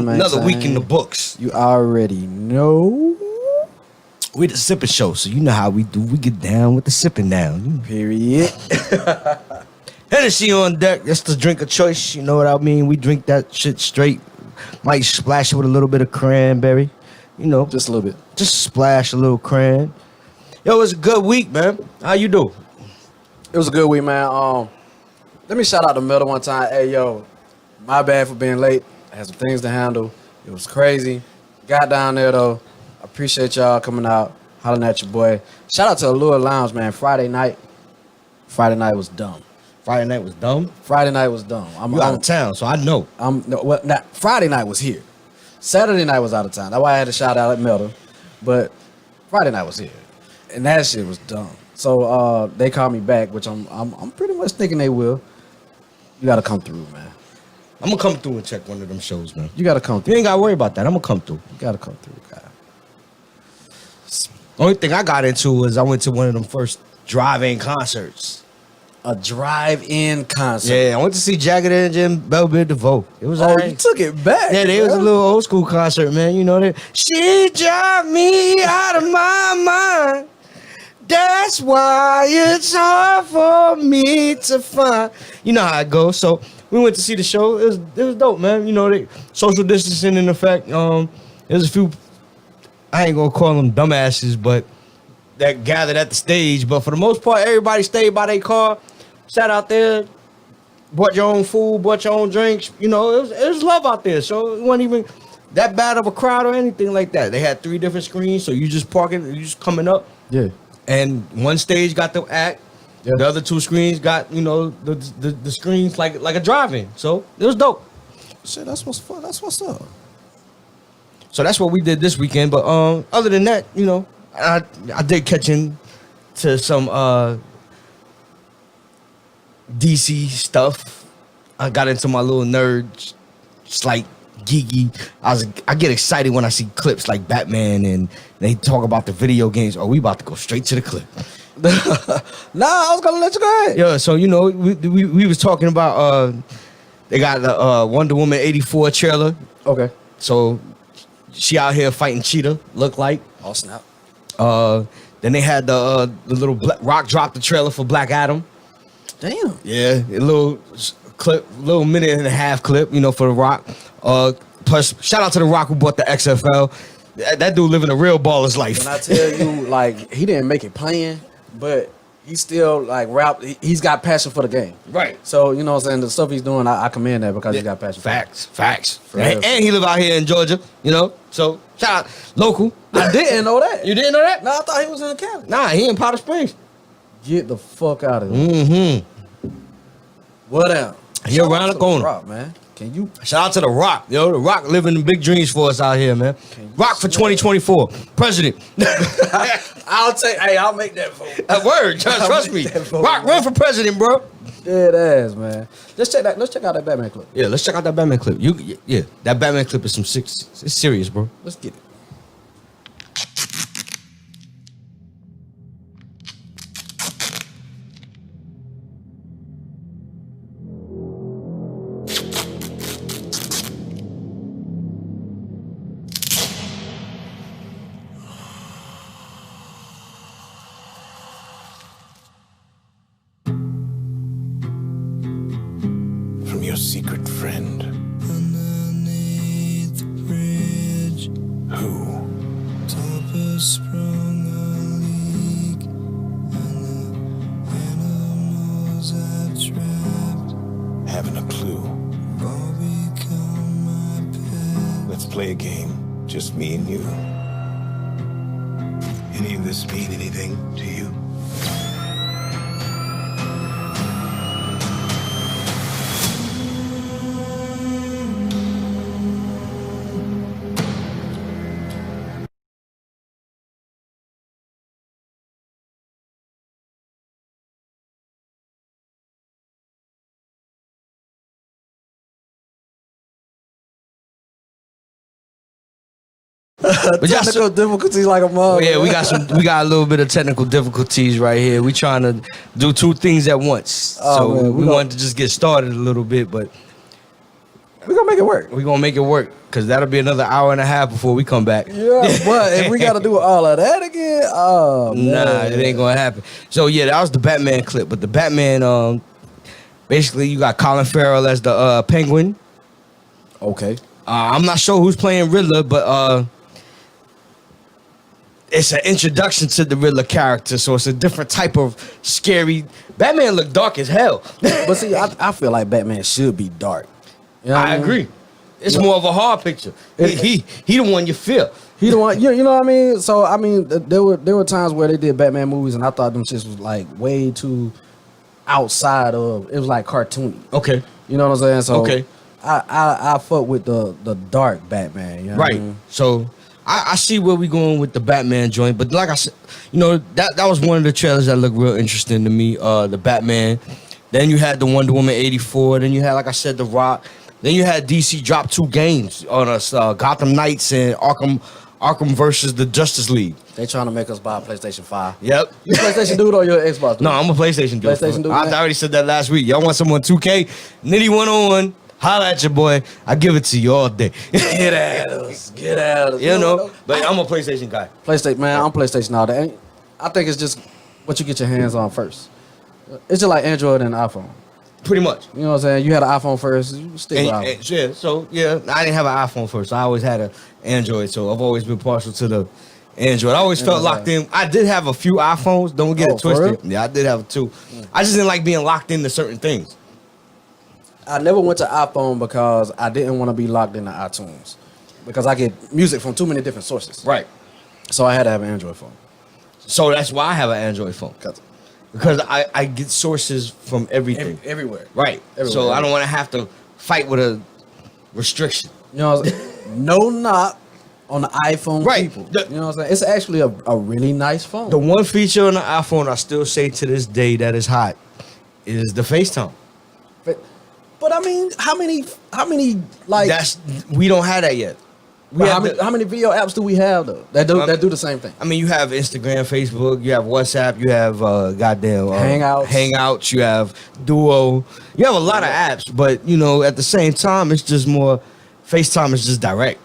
man. Another week in the books. You already know. We the sipping show, so you know how we do. We get down with the sipping down. Period. Hennessy on deck. That's the drink of choice. You know what I mean? We drink that shit straight. Might splash it with a little bit of cranberry. You know, Just a little bit. just splash a little cran. Yo, it was a good week, man. How you do? It was a good week, man. Let me shout out to Melda one time. Hey, yo, my bad for being late. I had some things to handle. It was crazy. Got down there, though. I appreciate y'all coming out, hollering at your boy. Shout out to Allure Lounge, man. Friday night was dumb. Friday night was dumb. Friday night was dumb. You out of town, so I know. Friday night was here. Saturday night was out of town. That's why I had to shout out at Melda. But Friday night was here. And that shit was dumb. So they called me back, which I'm pretty much thinking they will. You gotta come through, man. I'm gonna come through and check one of them shows, man. You gotta come You through. ain't gotta worry about that. I'm gonna come through. You gotta come through, guy. Only thing I got into was I went to one of them first drive-in concerts. A drive-in concert. Yeah, I went to see Jagged Edge and Belle Biv DeVoe. It was Oh, alright. you took it back. Yeah, it was a bro. little old school concert, man. You know that. She drive me out of my mind. That's why it's hard for me to find. You know how it goes. So we went to see the show. It was dope, man. You know, they social distancing in effect. There's a few. I ain't gonna call them dumbasses, but that gathered at the stage. But for the most part, everybody stayed by their car, sat out there, bought your own food, bought your own drinks. You know, it was love out there. So it wasn't even that bad of a crowd or anything like that. They had 3 different screens, so you just parking, you just coming up. Yeah. And one stage got the act. Yeah. The other 2 screens got, you know, the screens like a drive-in. So it was dope. Shit, that's what's fun. That's what's up. So that's what we did this weekend. But other than that, you know, I did catch in to some DC stuff. I got into my little nerd, slight geeky. I get excited when I see clips like Batman and they talk about the video games. Oh, we about to go straight to the clip. Nah, I was gonna let you go ahead. Yeah, so you know, we was talking about they got the Wonder Woman 84 trailer. Okay. So she out here fighting Cheetah, look like. Oh snap. Then they had the little Rock drop the trailer for Black Adam. Damn. Yeah, a little clip, little minute and a half clip, you know, for the Rock. Plus, shout out to the Rock who bought the XFL. That dude living a real baller's life. When I tell you, like, he didn't make it playing, but he still like rap. He's got passion for the game. Right. So you know what I'm saying. The stuff he's doing, I commend that because he got passion. Facts. For real. And he live out here in Georgia, you know. So shout out local. I didn't know that. You didn't know that? No, I thought he was in Cali. Nah, he in Powder Springs. Get the fuck out of here. Mm-hmm. What up? He Shout around out the to corner. Rock, man. Can you? Shout out to the Rock, yo. The Rock living the big dreams for us out here, man. Rock for 2024, president. I'll make that vote. A word, trust me. that vote, Rock, man. run for president, bro. Dead ass, man. Let's check out that Batman clip. Yeah, let's check out that Batman clip. Yeah, that Batman clip is it's serious, bro. Let's get it. From your secret friend. Underneath the bridge, Who? top sprung a leak, and the animals I've trapped Haven't a clue. all become my pet. Let's play a game. Just me and you. Any of this mean anything to you? But y'all Technical difficulties like a mug. yeah, we got a little bit of technical difficulties right here. We trying to do 2 things at once. Oh, So man, we wanted to just get started a little bit, but We gonna make it work. We're gonna make it work because that'll be another hour and a half before we come back. Yeah, but if we gotta do all of that again, oh Nah, man. it ain't gonna happen. So yeah, that was the Batman clip. But the Batman, basically, you got Colin Farrell as the Penguin. Okay. I'm not sure who's playing Riddler, but it's an introduction to the Riddler character, so it's a different type of scary. Batman look dark as hell. But see, I feel like Batman should be dark. You know what I mean? agree. It's more of a hard picture. He the one you feel. He the one, you know what I mean? So I mean, there were times where they did Batman movies, and I thought them shits was like way too outside of. It was like cartoony. Okay. You know what I'm saying? So Okay. I fuck with the dark Batman. You know what I Right. mean? So I see where we going with the Batman joint, but like I said, you know, that was one of the trailers that looked real interesting to me. The Batman. Then you had the Wonder Woman 84. Then you had, like I said, The Rock. Then you had DC drop 2 games on us, Gotham Knights and Arkham versus the Justice League. They trying to make us buy a PlayStation 5. Yep. You PlayStation dude or your Xbox dude? No, I'm a PlayStation dude. PlayStation dude, I man. already said that last week. Y'all want someone 2K? Nitty 101. Holla at your boy. I give it to you all day. Get at us. Get at us. You know, but I'm a PlayStation guy. PlayStation, man, I'm PlayStation all day. I think it's just what you get your hands on first. It's just like Android and iPhone. Pretty much. You know what I'm saying? You had an iPhone first, you stick with iPhone. Yeah, so yeah, I didn't have an iPhone first. I always had an Android, so I've always been partial to the Android. I always felt locked in. I did have a few iPhones. Don't get it for twisted. real? Yeah, I did have 2. I just didn't like being locked into certain things. I never went to iPhone because I didn't want to be locked into iTunes. Because I get music from too many different sources. Right. So I had to have an Android phone. So that's why I have an Android phone. Because I get sources from everything. Everywhere. Right. Everywhere. So I don't want to have to fight with a restriction. You know what I'm saying? No knock on the iPhone Right. people. You know what I'm saying? It's actually a really nice phone. The one feature on the iPhone I still say to this day that is hot is the FaceTime. But I mean, how many like We don't have that yet. We how have many video apps do we have though that do the same thing? I mean, you have Instagram, Facebook, you have WhatsApp, you have Hangouts, you have Duo. You have a lot of apps, but you know, at the same time, it's just more. FaceTime is just direct,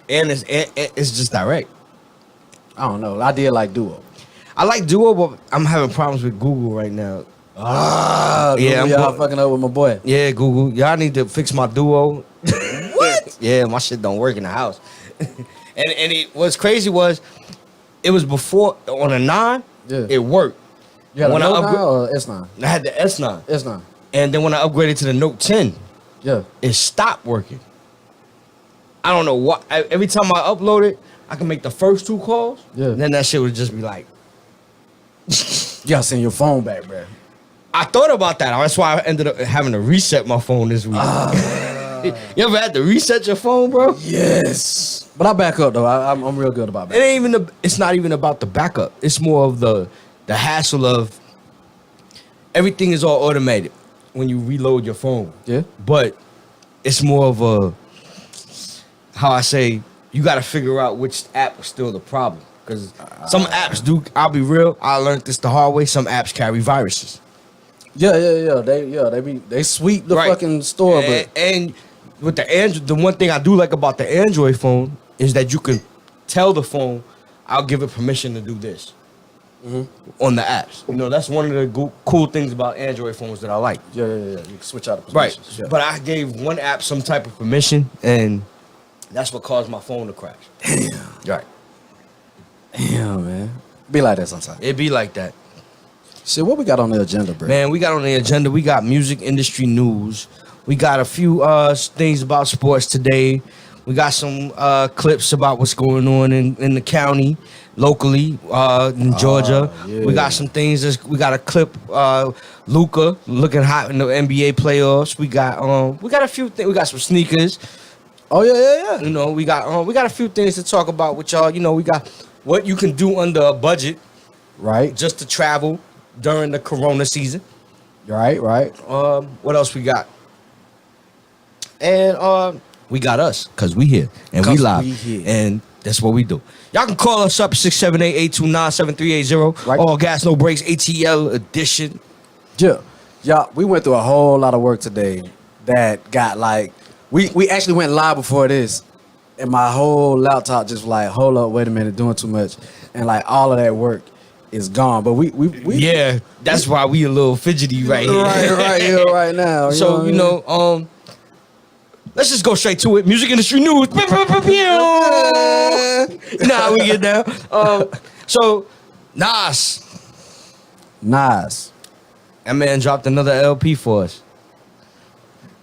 and it's just direct. I don't know. I did like Duo. I like Duo, but I'm having problems with Google right now. Yeah, y'all fucking up with my boy. Yeah, Google, y'all need to fix my Duo. What? Yeah, my shit don't work in the house. What's crazy was, it was before on a 9. Yeah. It worked. You had a When I Note 9 upgra- or S9? I had the S9, S9. and then when I upgraded to the Note 10, Yeah. it stopped working. I don't know what. Every time I upload it, I can make the first 2 calls. Yeah. And then that shit would just be like. You gotta send your phone back, bro. I thought about that. That's why I ended up having to reset my phone this week. You ever had to reset your phone, bro? Yes. But I back up though. I'm real good about It that. ain't even. It's not even about the backup. It's more of the hassle of everything is all automated when you reload your phone. Yeah. But it's more of a, how I say, you got to figure out which app was still the problem. Because some apps do. I'll be real. I learned this the hard way. Some apps carry viruses. Yeah. They sweep the Right. fucking store, but And with the Android, the one thing I do like about the Android phone is that you can tell the phone, I'll give it permission to do this on the apps. You know, that's one of the cool things about Android phones that I like. yeah. You can switch out the Right. positions. Yeah. But I gave one app some type of permission, and that's what caused my phone to crash. Damn. Right. Damn, man. Be like that sometimes. It be like that. Shit, what we got on the agenda, bro? Man, we got on the agenda, we got music industry news. We got a few things about sports today. We got some clips about what's going on in the county, locally, in Georgia. Yeah. We got some things. We got a clip, Luka looking hot in the NBA playoffs. We got a few things. We got some sneakers. Oh yeah. You know, we got a few things to talk about with y'all. You know, we got what you can do under a budget Right. just to travel during the Corona season. Right. What else we got? And we got us, cause we here and we 'Cause live, we here. and that's what we do. Y'all can call us up 678-829-7380. Right. All Gas No Brakes ATL edition. Yeah. We went through a whole lot of work today that got like we actually went live before this, and my whole laptop just like, hold up, wait a minute, doing too much, and like all of that work is gone. But we Yeah, that's why we a little fidgety right here. right here, right now. So, you know, let's just go straight to it. Music industry news. You know how we get down. So, Nas. That man dropped another LP for us.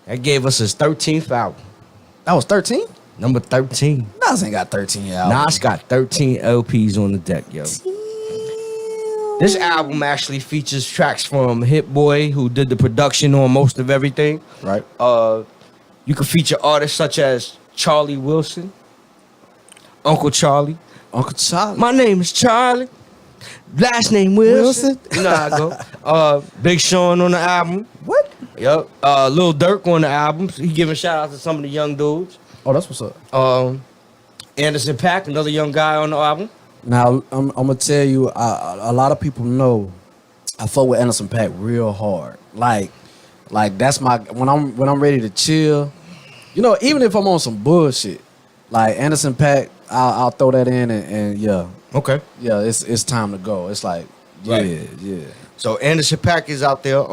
That gave us his 13th album. That was 13. Number 13. Nas ain't got 13 albums. Nas got 13 LPs on the deck, yo. This album actually features tracks from Hit Boy, who did the production on most of everything. Right. You can feature artists such as Charlie Wilson, Uncle Charlie. Uncle Charlie. My name is Charlie. Last name Wilson. You know how I go. Big Sean on the album. What? Yup. Lil Durk on the album. He giving shout out to some of the young dudes. Oh, that's what's up. Anderson .Paak, another young guy on the album. Now I'm gonna tell you, a lot of people know I fuck with Anderson .Paak real hard. Like that's my when I'm ready to chill. You know, even if I'm on some bullshit, like Anderson .Paak, I'll throw that in and yeah. Okay. Yeah, it's time to go. It's like, yeah, Right. yeah. So Anderson .Paak is out there.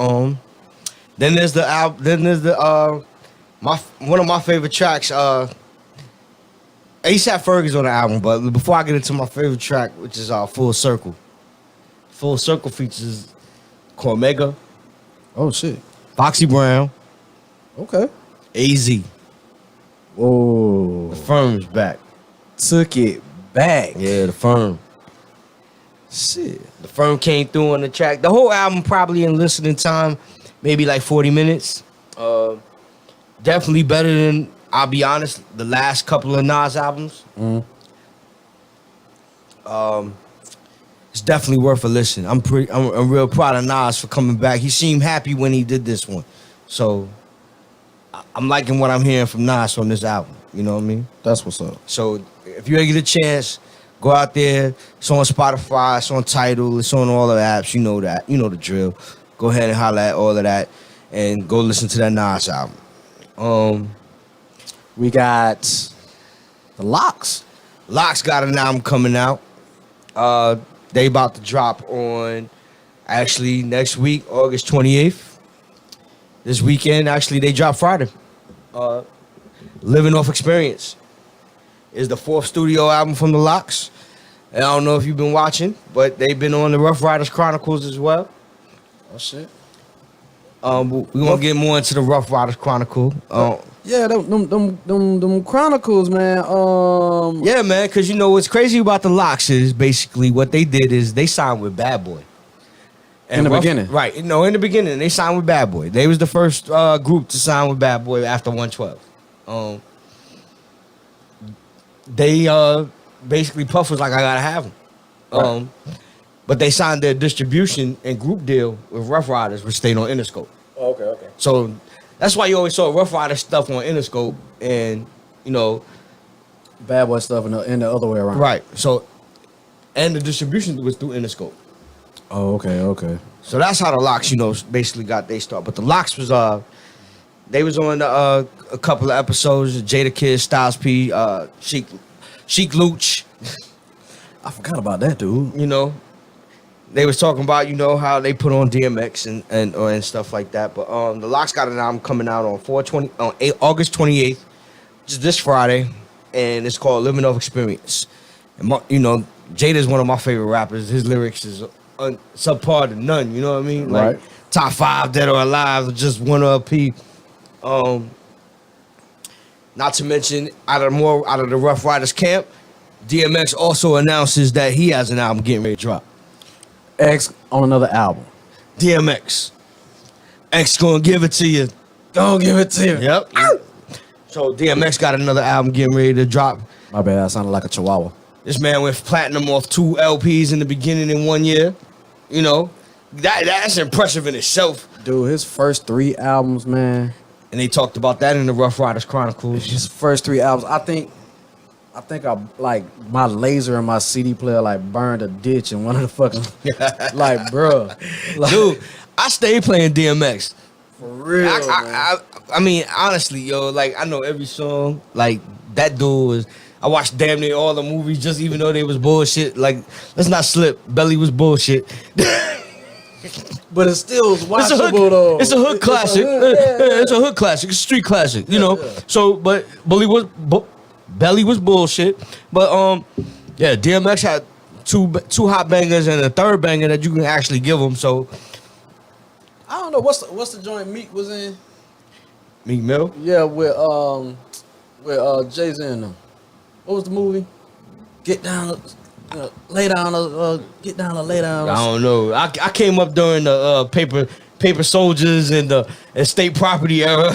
Then there's the album. Then there's the one of my favorite tracks. A$AP Ferg's on the album, but before I get into my favorite track, which is Full Circle. Full Circle features Cormega, Oh shit. Foxy Brown, Okay. AZ. Whoa. The Firm's back. Took it back. Yeah, the Firm. Shit. The Firm came through on the track. The whole album probably in listening time, maybe like 40 minutes. Definitely better than, I'll be honest, the last couple of Nas albums. It's definitely worth a listen. I'm real proud of Nas for coming back. He seemed happy when he did this one. So I'm liking what I'm hearing from Nas on this album. You know what I mean? That's what's up. So if you ever get a chance, go out there. It's on Spotify, it's on Tidal, it's on all the apps. You know that. You know the drill. Go ahead and holler at all of that and go listen to that Nas album. We got the Locks. Locks got an album coming out. They about to drop on actually next week, August 28th. This weekend, actually, they drop Friday. Living Off Experience is the 4th studio album from the Locks. And I don't know if you've been watching, but they've been on the Rough Riders Chronicles as well. Oh shit. We're gonna get more into the Rough Riders Chronicle. Yeah, them Chronicles, man. Yeah, man, because you know what's crazy about the Locks is basically what they did is they signed with Bad Boy. In the beginning. Right. No, in the beginning, they signed with Bad Boy. They was the first group to sign with Bad Boy after 112. They basically, Puff was like, I gotta have them. Right. But they signed their distribution and group deal with Rough Riders, which stayed on Interscope. Oh, okay. So that's why you always saw Rough Riders stuff on Interscope and, you know. Bad Boy stuff in the other way around. Right. So, and the distribution was through Interscope. Oh, okay. So that's how the Locks, you know, basically got their start. But the Locks was, they was on a couple of episodes, Jada Kid, Styles P, Sheik Luch. I forgot about that, dude. You know, they was talking about, you know, how they put on DMX and stuff like that. But the Locks got an album coming out on August 28th, which is this Friday, and it's called Living Off Experience. And you know, Jada's one of my favorite rappers. His lyrics is subpar to none. You know what I mean? Like Right. top 5 dead or alive, just one LP. Not to mention, out of the Rough Riders camp, DMX also announces that he has an album getting ready to drop. X on another album. DMX. X gonna give it to you. Don't give it to him. Yep. So DMX got another album getting ready to drop. My bad, I sounded like a chihuahua. This man went platinum off 2 LPs in the beginning in 1 year. You know, that's impressive in itself. Dude, his first 3 albums, man. And they talked about that in the Rough Riders Chronicles. His first 3 albums. I think I like my laser and my CD player like burned a ditch in one of the fucking like, bruh. Like, Dude, I stayed playing DMX. for real. man. I mean, honestly, yo, like I know every song. Like that dude was. I watched damn near all the movies, just even though they was bullshit. Like, let's not slip. Belly was bullshit. But it still was It's a watchable hood. though. It's a hood classic. It's a hood classic. It's a street classic. You know. Yeah. So, but Belly was bullshit. But yeah, DMX had two hot bangers and a third banger that you can actually give him. So I don't know what's the joint Meek was in. Meek Mill. Yeah, with Jay-Z in them. What was the movie? Get down, lay down, get down, lay down. I don't know. I came up during the paper soldiers and the state property era.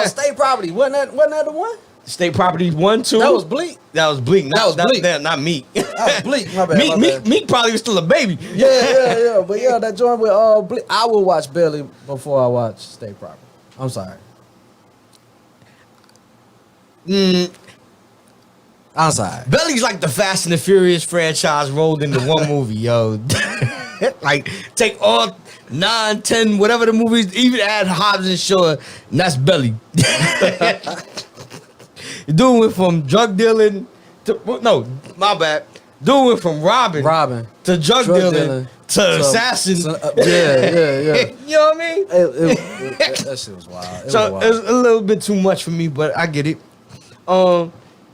State Property. Wasn't that the one? State property 1, 2. That was Bleak. That was Bleak. was Bleak. Not Meek. That was Bleak. My bad. Meek probably was still a baby. Yeah. But yeah, that joint with Bleak. I will watch Belly before I watch State Property. I'm sorry. I'm sorry. Belly's like the Fast and the Furious franchise rolled into one movie, yo. Like, take all 9, 10, whatever the movies, even add Hobbs and Shaw, and that's Belly. Dude went from drug dealing to, no, my bad. Dude went from robbing to drug dealing to assassin. Yeah. You know what I mean? That shit was wild. It So was it was a little bit too much for me, but I get it.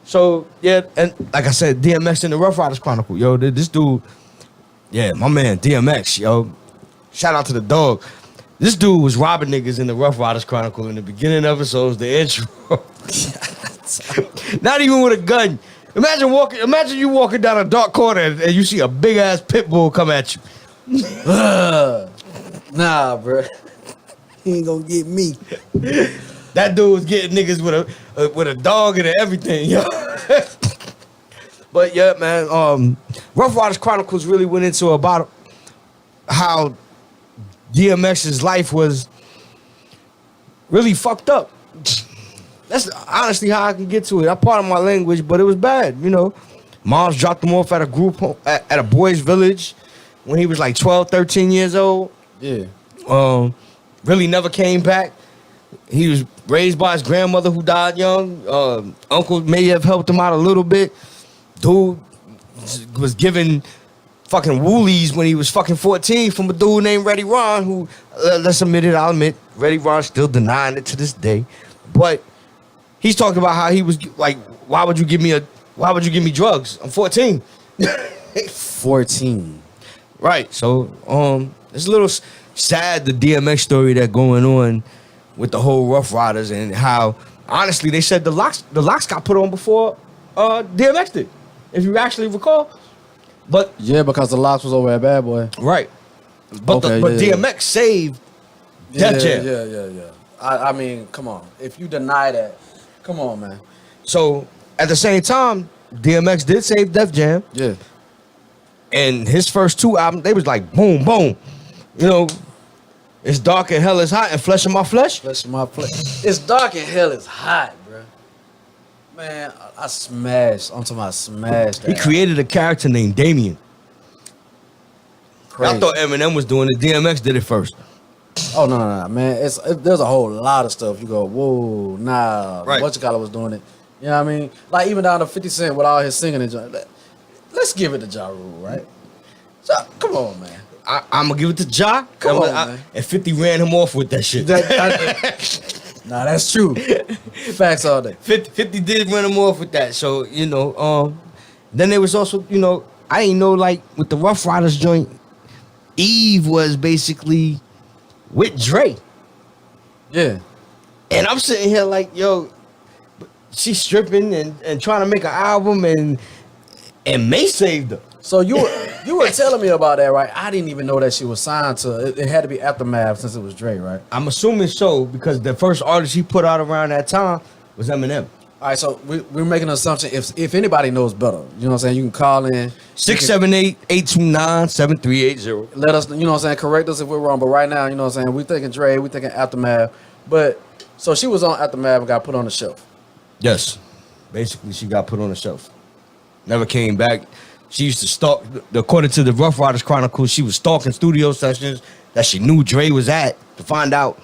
So yeah, and like I said, DMX in the Rough Riders Chronicle, yo, this dude, yeah, my man DMX, yo, shout out to the dog. This dude was robbing niggas in the Rough Riders Chronicle in the beginning episodes, the intro. Not even with a gun. Imagine you walking down a dark corner and you see a big ass pit bull come at you. nah, bro. He ain't gonna get me. That dude was getting niggas with a dog and everything, yo. But yeah, man, Rough Riders Chronicles really went into about how DMX's life was really fucked up. That's honestly how I can get to it. I part of my language, but it was bad, you know. Moms dropped him off at a group home, at a boys' village when he was like 12, 13 years old. Yeah. Really never came back. He was raised by his grandmother who died young. Uncle may have helped him out a little bit. Dude was given fucking woolies when he was fucking 14 from a dude named Reddy Ron, who, let's admit it, I'll admit, Reddy Ron still denying it to this day. But he's talking about how he was like, why would you give me drugs? I'm 14. 14. Right. So it's a little sad, the DMX story that going on with the whole Rough Riders, and how honestly they said the locks got put on before DMX did, if you actually recall. But Yeah, because the Locks was over at Bad Boy. right. But Okay, but yeah. DMX saved Def Jam. Yeah. I mean, come on. If you deny that, come on, man. So at the same time, DMX did save Def Jam. Yeah. And his first 2 albums, they was like boom, boom. You know, It's Dark and Hell is Hot and Flesh of My Flesh. Flesh of my flesh. It's dark and hell is hot, bro. Man, I smashed. I'm talking about smashed. He created a character named Damien. Crazy. I thought Eminem was doing it. DMX did it first. Oh no, man! There's a whole lot of stuff. You go, whoa, nah. Right. Whatchamacallit was doing it. You know what I mean? Like even down to 50 Cent with all his singing and joint. Let's give it to Ja Rule, right? So, come on, man. I'm gonna give it to Ja. Come on, man. And 50 ran him off with that shit. Nah, that's true. Facts all day. 50 did run him off with that. So, you know, then there was also, you know, I ain't know, like, with the Rough Riders joint, Eve was basically with Dre. Yeah. And I'm sitting here like, yo, she's stripping and trying to make an album, and May saved her. So you were telling me about that, right? I didn't even know that she was signed to. It had to be Aftermath since it was Dre, right? I'm assuming so, because the first artist he put out around that time was Eminem. All right, so we're making an assumption. If anybody knows better, you know what I'm saying, you can call in 678-829-7380. let us, you know what I'm saying, correct us if we're wrong. But right now, you know what I'm saying, we thinking Dre, we thinking Aftermath. But so she was on Aftermath and got put on the shelf. Yes. Basically, she got put on the shelf. Never came back. She used to stalk, according to the Rough Riders Chronicles, she was stalking studio sessions that she knew Dre was at to find out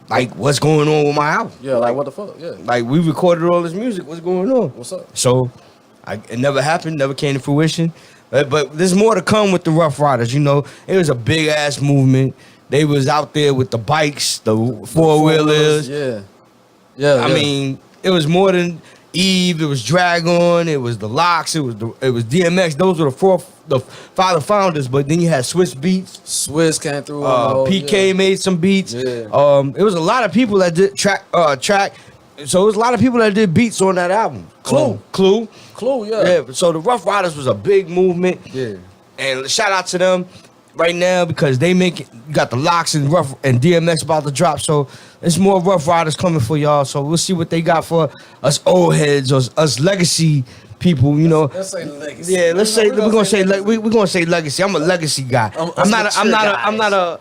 like, what's going on with my album? Yeah, like what the fuck? Yeah. Like, we recorded all this music. What's going on? What's up? So, it never happened. Never came to fruition. But there's more to come with the Rough Riders. You know, it was a big ass movement. They was out there with the bikes, the four-wheelers. Yeah. Yeah. I mean, it was more than Eve. It was Dragon. It was the Locks. It was DMX. Those were the five founders. But then you had Swiss Beats. Swiss came through. PK made some beats. Yeah. It was a lot of people that did track. So it was a lot of people that did beats on that album. Clue. Yeah. So the Rough Riders was a big movement. Yeah. And shout out to them right now because they got the Locks and Rough and DMX about to drop. So there's more Rough Riders coming for y'all. So we'll see what they got for us old heads or us legacy people. You know. Let's say legacy. Yeah. We're gonna say legacy. I'm a legacy guy. I'm not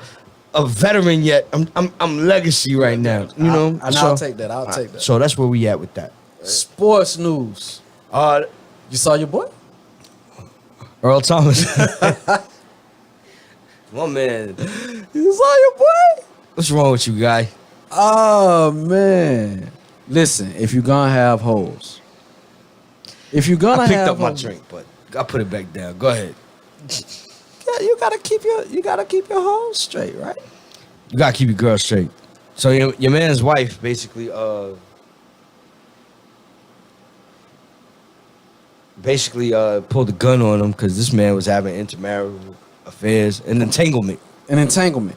a veteran yet. I'm legacy right now. You know. I'll take that. I'll take that. So that's where we at with that. Sports news. You saw your boy? Earl Thomas. My man. You saw your boy? What's wrong with you, guy? Oh man. Listen, if you're gonna have hoes. If you're gonna I picked have up my hoes, drink, but I put it back down. Go ahead. yeah, you gotta keep your hoes straight, right? You gotta keep your girl straight. So your man's wife basically pulled a gun on him because this man was having intermarital affairs and entanglement. Entanglement.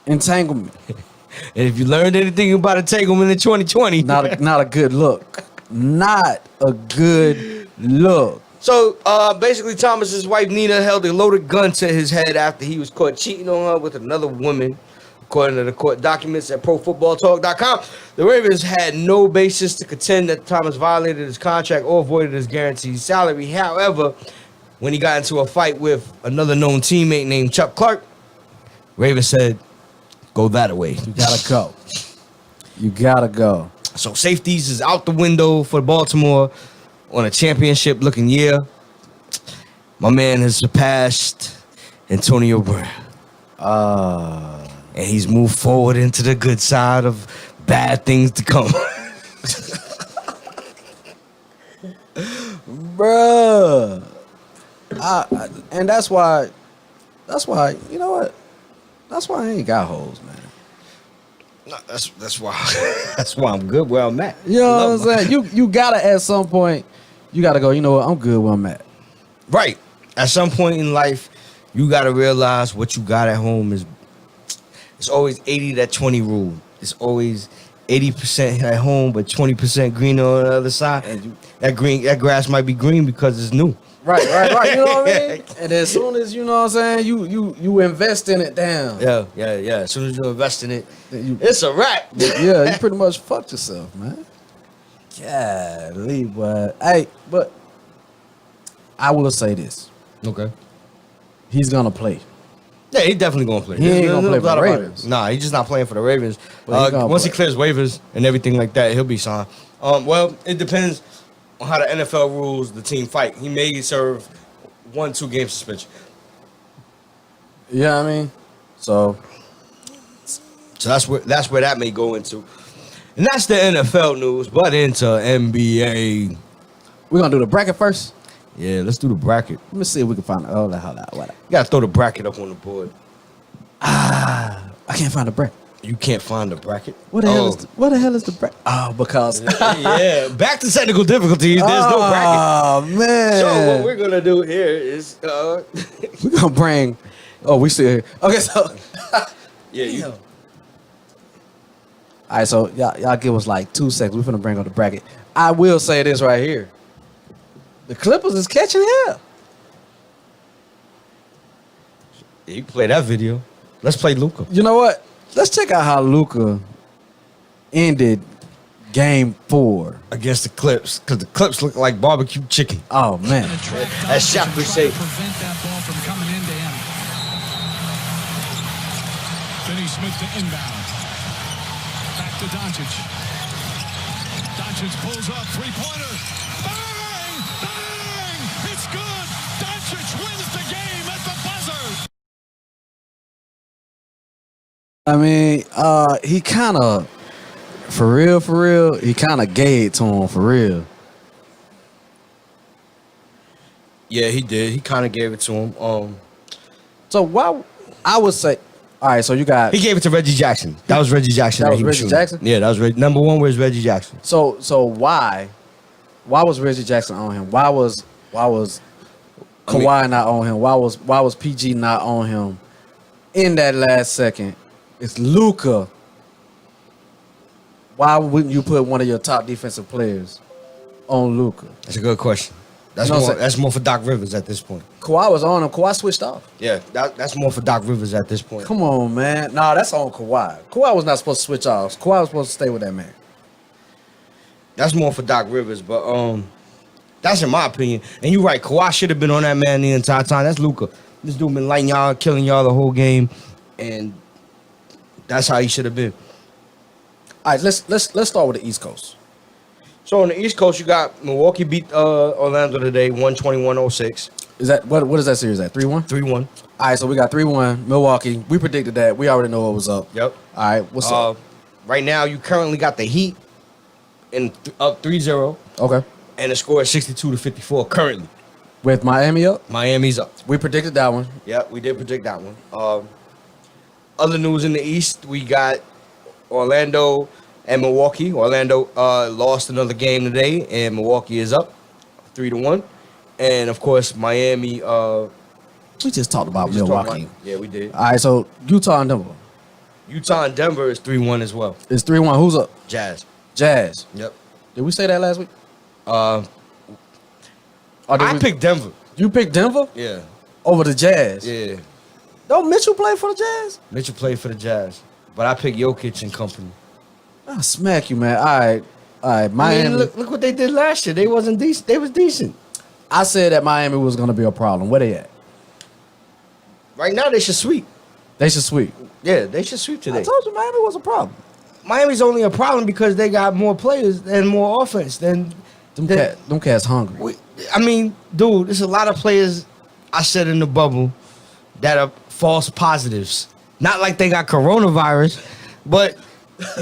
And if you learned anything about entanglement in 2020, not a good look. Not a good look. So basically, Thomas's wife Nina held a loaded gun to his head after he was caught cheating on her with another woman. According to the court documents at ProFootballTalk.com, the Ravens had no basis to contend that Thomas violated his contract or voided his guaranteed salary. However, when he got into a fight with another known teammate named Chuck Clark, Ravens said, "Go that way. You gotta go. You gotta go." So safeties is out the window for Baltimore on a championship-looking year. My man has surpassed Antonio Brown. And he's moved forward into the good side of bad things to come. Bruh. And that's why, you know what? That's why I ain't got hoes, man. No, that's why I'm good where I'm at. You know what I'm saying? You gotta at some point, you gotta go, you know what, I'm good where I'm at. Right. At some point in life, you gotta realize what you got at home is it's always 80 that 20 rule. It's always 80% at home, but 20% green on the other side. And that grass might be green because it's new. Right. You know what I mean? And as soon as you know what I'm saying, you invest in it down. Yeah. As soon as you invest in it, it's a wrap. Yeah, you pretty much fucked yourself, man. Golly, but hey, but I will say this. Okay. He's gonna play. Yeah, he definitely gonna play. He ain't gonna play for the Ravens. Nah, he's just not playing for the Ravens. play. Once he clears waivers and everything like that, he'll be signed. Well, it depends on how the NFL rules the team fight. He may serve 1-2 game suspension. Yeah, I mean, so that's where that may go into. And that's the NFL news, but into NBA. We're gonna do the bracket first. Yeah, let's do the bracket. Let me see if we can find what. You gotta throw the bracket up on the board. I can't find the bracket. You can't find the bracket? What the hell is the bracket? Oh, because yeah, back to technical difficulties. There's no bracket. Oh man. So what we're gonna do here is we're gonna bring. Oh, we still here. Okay, so yeah, you. All right, so y'all give us like 2 seconds. We're finna bring up the bracket. I will say this right here. The Clippers is catching hell. Yeah, you can play that video. Let's play Luka. You know what? Let's check out how Luka ended Game 4 against the Clips, because the Clips look like barbecue chicken. Oh man, as Shaq would say. Prevent that ball from coming into him. Finney Smith to inbound. Back to Doncic. Doncic pulls up, three-pointer. Bang! Bang! It's good. Doncic wins the game at the buzzer. I mean, He kind of, for real, he kind of gave it to him for real. Yeah, he did. He kind of gave it to him. So why? I would say, all right. So you got He gave it to Reggie Jackson. That was Reggie Jackson. That was he Reggie shooting. Jackson? Yeah, that was number one was Reggie Jackson. so why was Reggie Jackson on him? Why was Kawhi not on him? Why was PG not on him in that last second? It's Luka. Why wouldn't you put one of your top defensive players on Luka? That's a good question. That's You know what I'm more. saying? That's more for Doc Rivers at this point. Kawhi was on him. Kawhi switched off. Yeah, that's more for Doc Rivers at this point. Come on, man. Nah, that's on Kawhi. Kawhi was not supposed to switch off. Kawhi was supposed to stay with that man. That's more for Doc Rivers, but that's in my opinion. And you're right. Kawhi should have been on that man the entire time. That's Luka. This dude been lighting y'all, killing y'all the whole game, and that's how he should have been. All right, let's start with the East Coast. So on the East Coast, you got Milwaukee beat Orlando today, 121-06, Is that what is that series at? 3-1? 3-1. All right, so we got 3-1 Milwaukee. We predicted that. We already know what was up. Yep. All right, what's up? Right now, you currently got the Heat up 3-0, Okay. and the score is 62-54 currently. With Miami up, Miami's up. we predicted that one. Yeah, we did predict that one. Other news in the East, we got Orlando and Milwaukee. Orlando lost another game today, and Milwaukee is up 3-1. And of course, Miami. We just talked about we just talked Milwaukee. about- yeah, we did. All right, so Utah and Denver. Utah and Denver is 3-1 as well. It's 3-1. Who's up? Jazz. Jazz. Yep. Did we say that last week? Or did I we- picked Denver. You picked Denver Yeah. over the Jazz. Yeah. Don't Mitchell play for the Jazz? Mitchell played for the Jazz, but I picked Jokic and company. I'll smack you, man. All right. I Miami. mean, look what they did last year. They wasn't decent. They was decent. I said that Miami was going to be a problem. Where they at? Right now, they should sweep. They should sweep. Yeah, they should sweep I today. told you Miami was a problem. Miami's only a problem because they got more players and more offense than Them cats hungry. I mean, dude, there's a lot of players I said in the bubble that are false positives. Not like they got coronavirus, but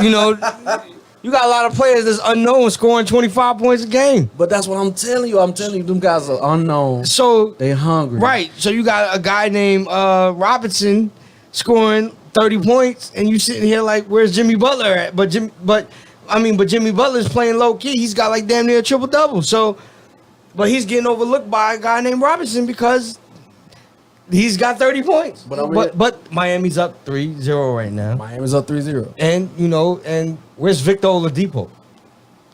you know, you got a lot of players that's unknown scoring 25 points a game. But that's what I'm telling you. I'm telling you, them guys are unknown. So They hungry. right, so you got a guy named Robinson scoring 30 points, and you sitting here like, where's Jimmy Butler at? But Jimmy Butler's playing low key. He's got like damn near a triple double. So, but he's getting overlooked by a guy named Robinson because he's got 30 points. But Miami's up 3-0 right now. Miami's up 3-0. And and where's Victor Oladipo?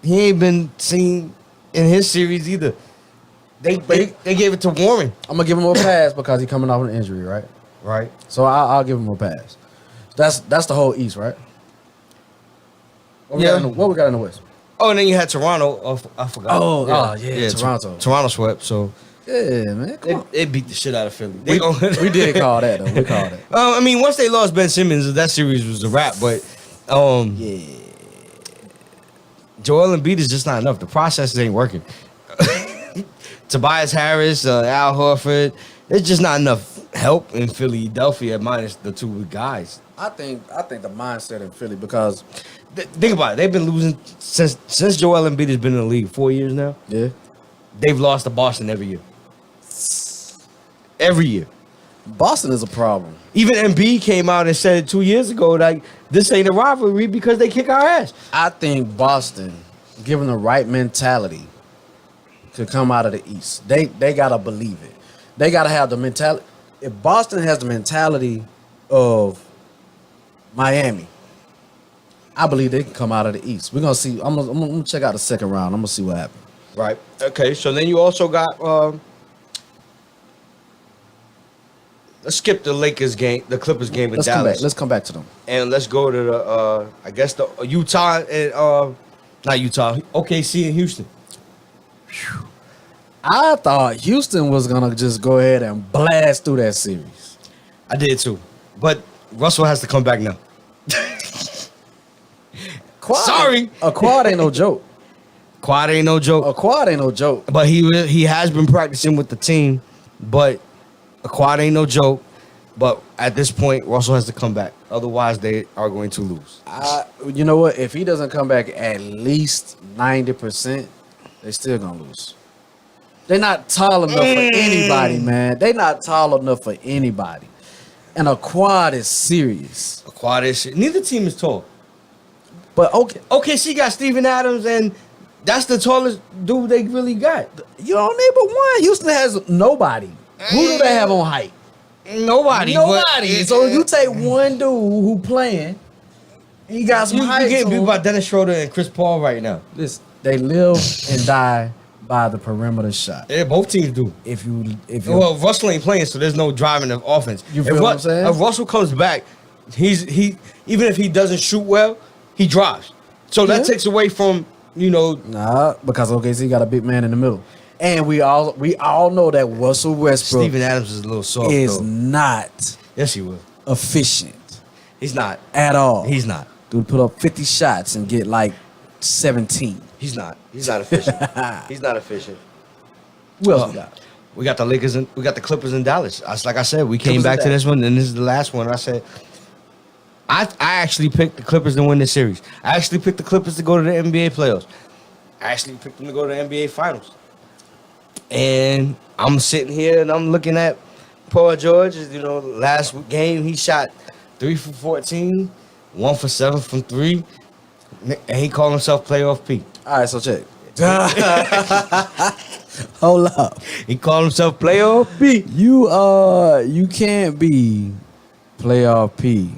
He ain't been seen in his series either. They gave it to Warren. I'm going to give him a pass because he's coming off an injury, right? Right. So I'll give him a pass. That's the whole East, right? What we got in the West? Oh, and then you had Toronto. Oh, I forgot. Toronto. Toronto swept. So Yeah, man. Come on. they beat the shit out of Philly. We did call that, though. We called it. I mean, once they lost Ben Simmons, that series was a wrap. But Yeah. Joel Embiid is just not enough. The process ain't working. Tobias Harris, Al Horford, it's just not enough help in Philadelphia minus the two guys. I think the mindset in Philly because Think about it. They've been losing since Joel Embiid has been in the league 4 years now. yeah, They've lost to Boston every year. Every year. Boston is a problem. Even Embiid came out and said 2 years ago, like, this ain't a rivalry because they kick our ass. I think Boston, given the right mentality, could come out of the East. They gotta believe it. They gotta have the mentality. If Boston has the mentality of Miami, I believe they can come out of the East. We're gonna see. I'm gonna check out the second round. I'm gonna see what happens. Right. Okay, so then you also got let's skip the Lakers game, the Clippers game in Dallas. Let's come back to them. And let's go to the I guess the Utah and not Utah, OKC and Houston. I thought Houston was gonna just go ahead and blast through that series. I did too. But Russell has to come back now. Sorry. A quad ain't no joke. Quad ain't no joke. A quad ain't no joke. But he has been practicing with the team, but a quad ain't no joke. But at this point, Russell has to come back. Otherwise, they are going to lose. You know what? If he doesn't come back at least 90%, they're still gonna lose. They're not tall enough for anybody, man. They're not tall enough for anybody. And a quad is serious. A quad is shit. Neither team is tall. But okay, OKC got Steven Adams, and that's the tallest dude they really got. you don't need but one. Houston has nobody. Who do they have on height? Nobody. Nobody. So you take one dude who playing, he got some You height. getting to beat him. by Dennis Schroeder and Chris Paul right now. Listen, they live and die by the perimeter shot. Yeah, both teams do. If you Well, Russell ain't playing, so there's no driving of offense. You feel what I'm saying? If Russell comes back, he even if he doesn't shoot well, he drives. So that Yeah. takes away from nah, because OKC got a big man in the middle, and we all know that Russell Westbrook Steven Adams is a little soft. is though. not Yes, he will. efficient He's not. at all. He's not. Dude put up 50 shots and get like 17. He's not. He's not efficient. He's not efficient. Who else we got? We got the Lakers and we got the Clippers in Dallas. Like I said, we came Clippers back in to Dallas. this one, and this is the last one. I said, I actually picked the Clippers to win this series. I actually picked the Clippers to go to the NBA playoffs. I actually picked them to go to the NBA finals. And I'm sitting here and I'm looking at Paul George. Last game he shot 3 for 14, 1 for 7 from 3, and he called himself playoff P. All right, so check. Hold up. He called himself playoff P. You can't be playoff P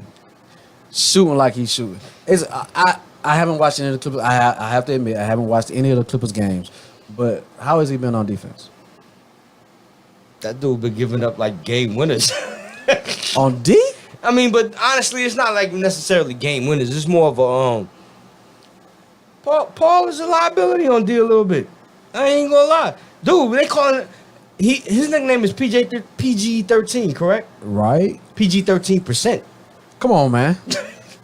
shooting like he's shooting. I haven't watched any of the Clippers. I have to admit I haven't watched any of the Clippers games. But how has he been on defense? That dude been giving up like game winners. On D? I mean, but honestly, it's not like necessarily game winners. It's more of a Paul is a liability on D a little bit. I ain't gonna lie, dude. They calling his nickname is PG-13, correct? Right. PG-13%. Come on, man.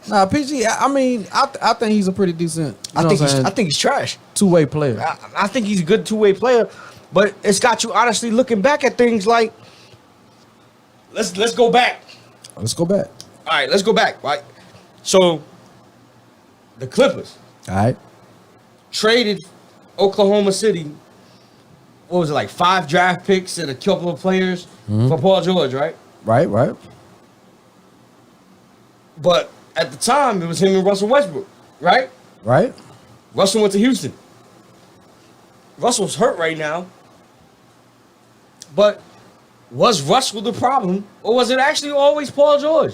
Nah, PG. I mean, I think he's a pretty decent. I think he's trash. Two-way player. I think he's a good two-way player, but it's got you honestly looking back at things like let's go back. Let's go back. All right, let's go back. Right. So the Clippers All right. traded Oklahoma City. What was it, like 5 draft picks and a couple of players for Paul George, right? Right. But at the time, it was him and Russell Westbrook, right? Right. Russell went to Houston. Russell's hurt right now. But was Russell the problem, or was it actually always Paul George?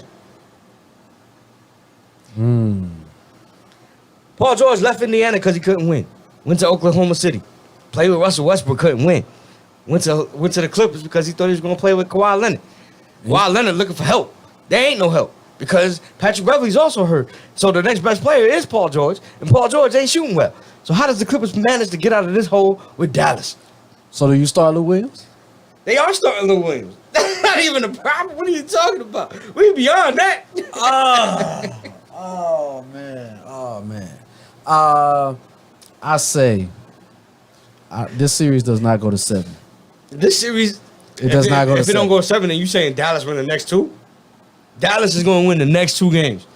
Paul George left Indiana because he couldn't win. Went to Oklahoma City. Played with Russell Westbrook, couldn't win. Went to the Clippers because he thought he was going to play with Kawhi Leonard. Kawhi Leonard looking for help. There ain't no help because Patrick Beverly's also hurt. So the next best player is Paul George, and Paul George ain't shooting well. So how does the Clippers manage to get out of this hole with Dallas? So do you start Lou Williams? They are starting Lou Williams. That's not even a problem. What are you talking about? We beyond that. Oh man. I say this series does not go to 7. This series, It does not go to If it don't 7. go 7, then you saying Dallas win the next 2? Dallas is going to win the next 2 games.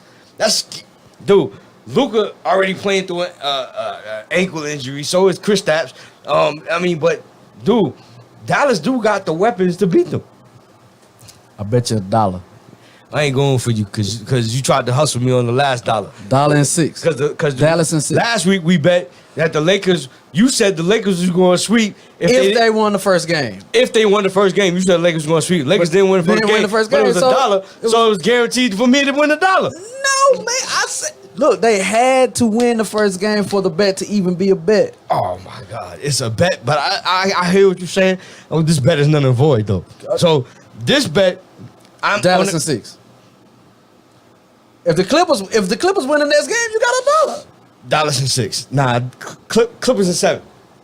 Dude. Luka already playing through an ankle injury. So is Kristaps. But dude, Dallas do got the weapons to beat them. I bet you $1. I ain't going for you because you tried to hustle me on the last $1. $1.06. Because Dallas and 6. last week we bet that the Lakers. You said the Lakers was going to sweep If they won the first game. If they won the first game. You said the Lakers were going to sweep. Lakers didn't win the first Didn't game. win the first but game, it was $1, so it was guaranteed for me to win $1. No, man. I said, look, they had to win the first game for the bet to even be a bet. Oh my God, it's a bet, but I hear what you're saying. Oh, this bet is none and void though. So this bet, I'm Dallas on and 6. If the Clippers win the next game, you got $1. Dallas and 6. Nah, Clippers and 7.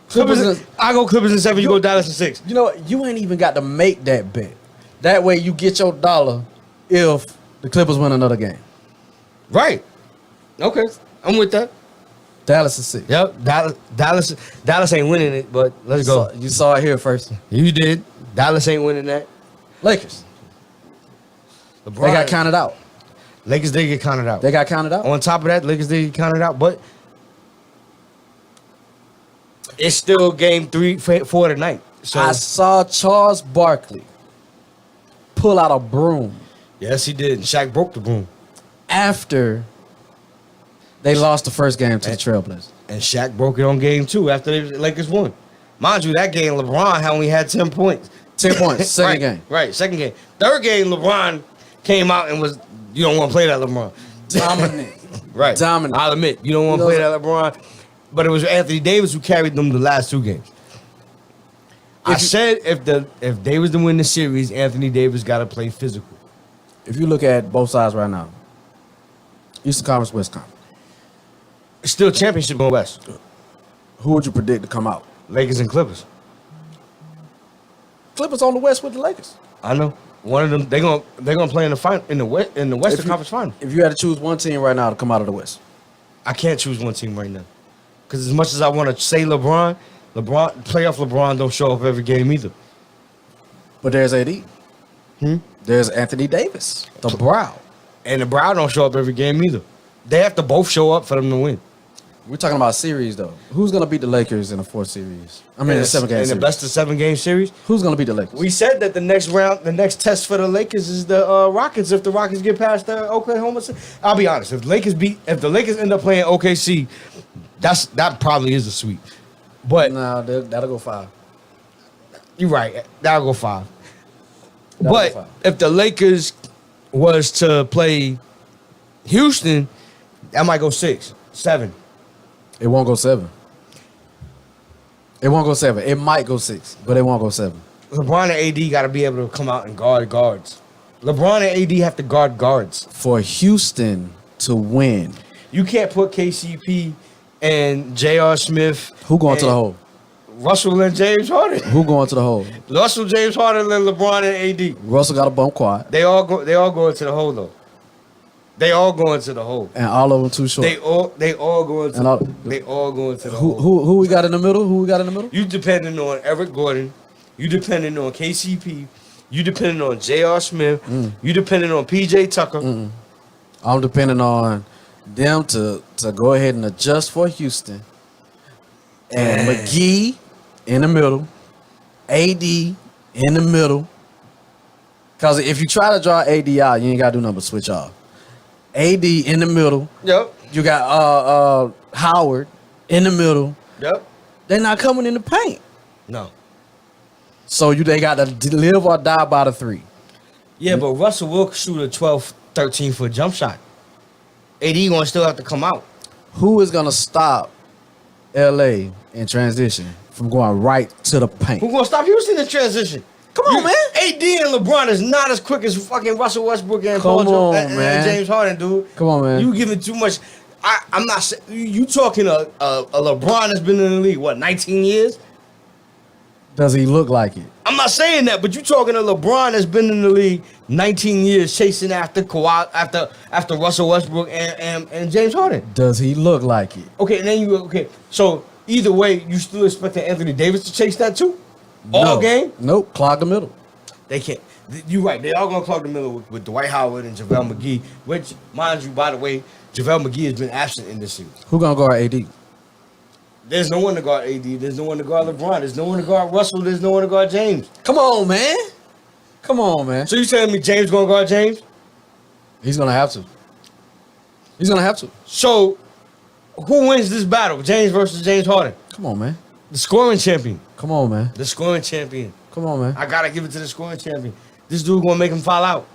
Clippers I go Clippers and 7. You go Dallas and 6. You know what? You ain't even got to make that bet. That way you get your $1 if the Clippers win another game. Right. Okay, I'm with that. Dallas is 6. Yep. Dallas ain't winning it, but let's go. You saw it here first. You did. Dallas ain't winning that. Lakers. LeBron, They got counted out. Lakers did get counted out. They got counted out. On top of that, Lakers did get counted out, but it's still game 4 tonight. So I saw Charles Barkley pull out a broom yes, he did. And Shaq broke the broom. after they lost the first game to the Trailblazers. And Shaq broke it on game 2 after the Lakers won. Mind you, that game, LeBron only had 10 points. 10 points, second Right, game. Right, second game. Third game, LeBron came out and was, you don't want to play that LeBron. Dominant. Right. Dominant. I'll admit, you don't want to play that LeBron. But it was Anthony Davis who carried them the last 2 games. I said if they was to win the series, Anthony Davis got to play physical. If you look at both sides right now, Eastern Conference, West Conference, It's still championship on West. who would you predict to come out? Lakers and Clippers. Clippers on the West with the Lakers. I know. One of them they're gonna play in the final in the Western Conference Final. If you had to choose one team right now to come out of the West, I can't choose one team right now. Because as much as I want to say playoff LeBron don't show up every game either. but there's AD. There's Anthony Davis, the Brow. And the Brown don't show up every game either. They have to both show up for them to win. We're talking about series though. Who's gonna beat the Lakers in the 4th series? I mean, the 7-game in series. the best of 7 game series. Who's gonna beat the Lakers? We said that the next test for the Lakers is the Rockets. If the Rockets get past the Oklahoma City, I'll be honest. If the Lakers end up playing OKC, that probably is a sweep. But No, that'll go 5. you're right. That'll go 5. That'll But go 5. if the Lakers was to play Houston, that might go 6, 7. It won't go 7. It won't go 7. It might go 6, but it won't go 7. LeBron and AD got to be able to come out and guard guards. LeBron and AD have to guard guards. For Houston to win, You can't put KCP and J.R. Smith. who going to the and hole? Russell and James Harden. Who going to the hole? Russell, James Harden, and LeBron and AD. Russell got a bump quad, They all go into the hole though. They all go into the hole. and all of them too short. They all go into And all- they all go into the Who hole. who we got in the middle? Who we got in the middle? You depending on Eric Gordon. You depending on KCP. You depending on J.R. Smith. You depending on P.J. Tucker. I'm depending on them to go ahead and adjust for Houston. And McGee in the middle, AD in the middle. Because if you try to draw AD out, you ain't got to do nothing but switch off. AD in the middle. Yep. You got Howard in the middle. Yep. They're not coming in the paint. No. So they got to live or die by the 3. Yeah, but Russell will shoot a 12, 13-foot jump shot. AD gonna still have to come out. Who is going to stop LA in transition from going right to the paint? Who gonna stop Houston in transition? Come on, man. AD and LeBron is not as quick as fucking Russell Westbrook and Come Paul on, and man. James Harden, dude. Come on, man. You giving too much. I'm not saying you talking a LeBron that's been in the league what 19 years. Does he look like it? I'm not saying that, but you talking a LeBron that's been in the league 19 years, chasing after Kawhi, after Russell Westbrook and James Harden. Does he look like it? Okay, and then so either way, you still expecting Anthony Davis to chase that too? All No. game? Nope. Clog the middle. They can't. You're right. They all gonna clog the middle with Dwight Howard and JaVale McGee. Which, mind you, by the way, JaVale McGee has been absent in this series. Who gonna guard AD? There's no one to guard AD. There's no one to guard LeBron. There's no one to guard Russell. There's no one to guard James. Come on, man. Come on, man. So you telling me James gonna guard James? He's gonna have to. He's gonna have to. So who wins this battle? James versus James Harden. Come on, man. The scoring champion. Come on, man. The scoring champion. Come on, man. I gotta give it to the scoring champion. This dude gonna make him foul out.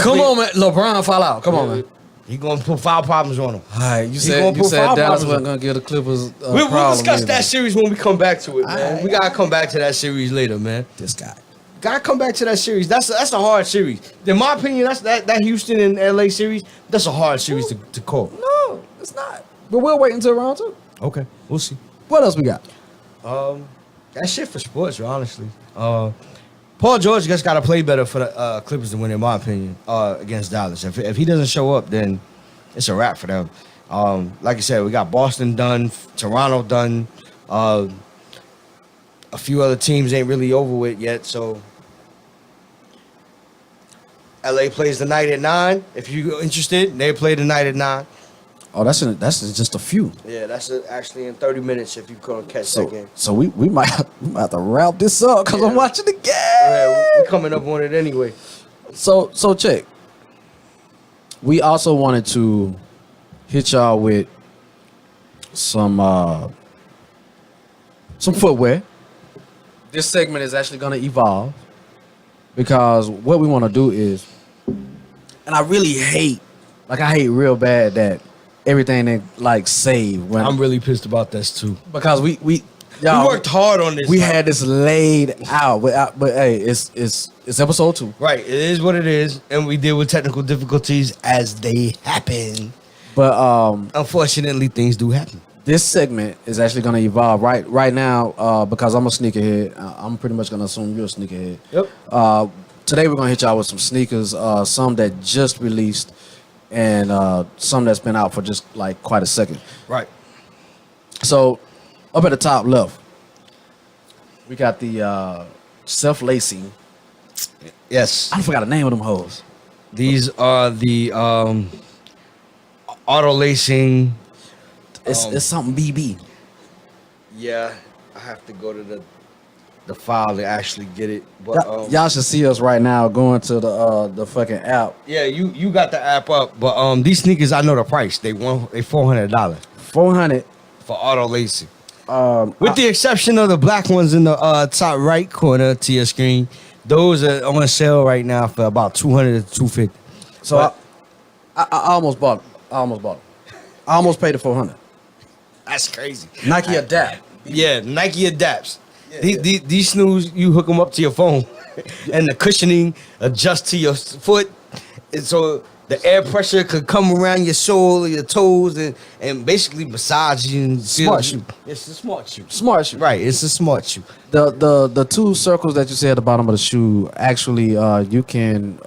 Come on, man. LeBron fall out. Come on, man. He gonna put foul problems on him. All right, you gonna said put foul Dallas problems wasn't gonna give the Clippers. We'll discuss that series when we come back to it, man. Alright. We gotta come back to that series later, man. This guy. Gotta come back to that series. That's a hard series. In my opinion, that Houston and LA series. That's a hard series to call. No, it's not. But we'll wait until round 2. Okay, we'll see. What else we got? That's shit for sports, honestly. Paul George just got to play better for the Clippers to win, in my opinion, against Dallas. If he doesn't show up, then it's a wrap for them. Like I said, we got Boston done, Toronto done. A few other teams ain't really over with yet, so LA plays tonight at 9. If you're interested, they play tonight at 9. Oh, that's just a few. Yeah, that's actually in 30 minutes if you couldn't catch So that game. so we might have to wrap this up because I'm watching the game. Yeah, we're coming up on it anyway. So check. We also wanted to hit y'all with some footwear. This segment is actually gonna evolve because what we want to do is, and I really hate real bad that everything they like save when I'm really pissed about this too. because we We worked hard on this. we man. had this laid out, but hey, it's episode 2. Right, it is what it is, and we deal with technical difficulties as they happen. But Unfortunately, things do happen. this segment is actually going to evolve right now because I'm a sneakerhead. I'm pretty much going to assume you're a sneakerhead. Yep. Today we're going to hit y'all with some sneakers, some that just released and some that's been out for just like quite a second. Right. So up at the top left, we got the self-lacing. Yes. I forgot the name of them hoes. These are the auto lacing. It's something BB. Yeah, I have to go to the file to actually get it. But Y'all should see us right now going to the fucking app. yeah, you got the app up. But these sneakers, I know the price. They $400 $400. for auto lacing. With the exception of the black ones in the top right corner to your screen, those are on sale right now for about $200 to $250. So But- I almost bought it. I almost paid the $400. That's crazy. Nike Adapt. Yeah, Nike adapts. These snooze, you hook them up to your phone, and the cushioning adjusts to your foot, and so the air pressure could come around your sole, your toes, and basically massage you. And Smart shoe. It's a smart shoe. Smart shoe. Right, it's a smart shoe. The two circles that you see at the bottom of the shoe, actually, you can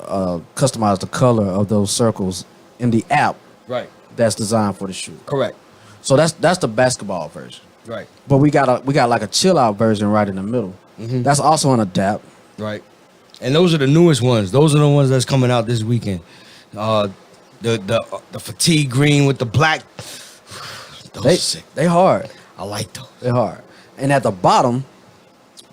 customize the color of those circles in the app Right, that's designed for the shoe. correct. So that's the basketball version. Right, But we got like a chill out version right in the middle. Mm-hmm. That's also an Adapt. right. And those are the newest ones. Those are the ones that's coming out this weekend. The fatigue green with the black. Those are sick. They hard. I like those. They hard. And at the bottom,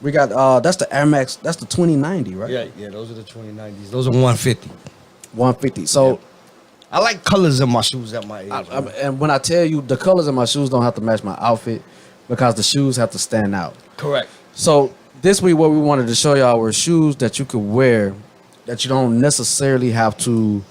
we got that's the Air Max. That's the 2090, right? Yeah. Those are the 2090s. Those are 150. 150. So. Yeah. I like colors in my shoes at my age. And when I tell you the colors of my shoes don't have to match my outfit because the shoes have to stand out. Correct. So this week what we wanted to show y'all were shoes that you could wear that you don't necessarily have to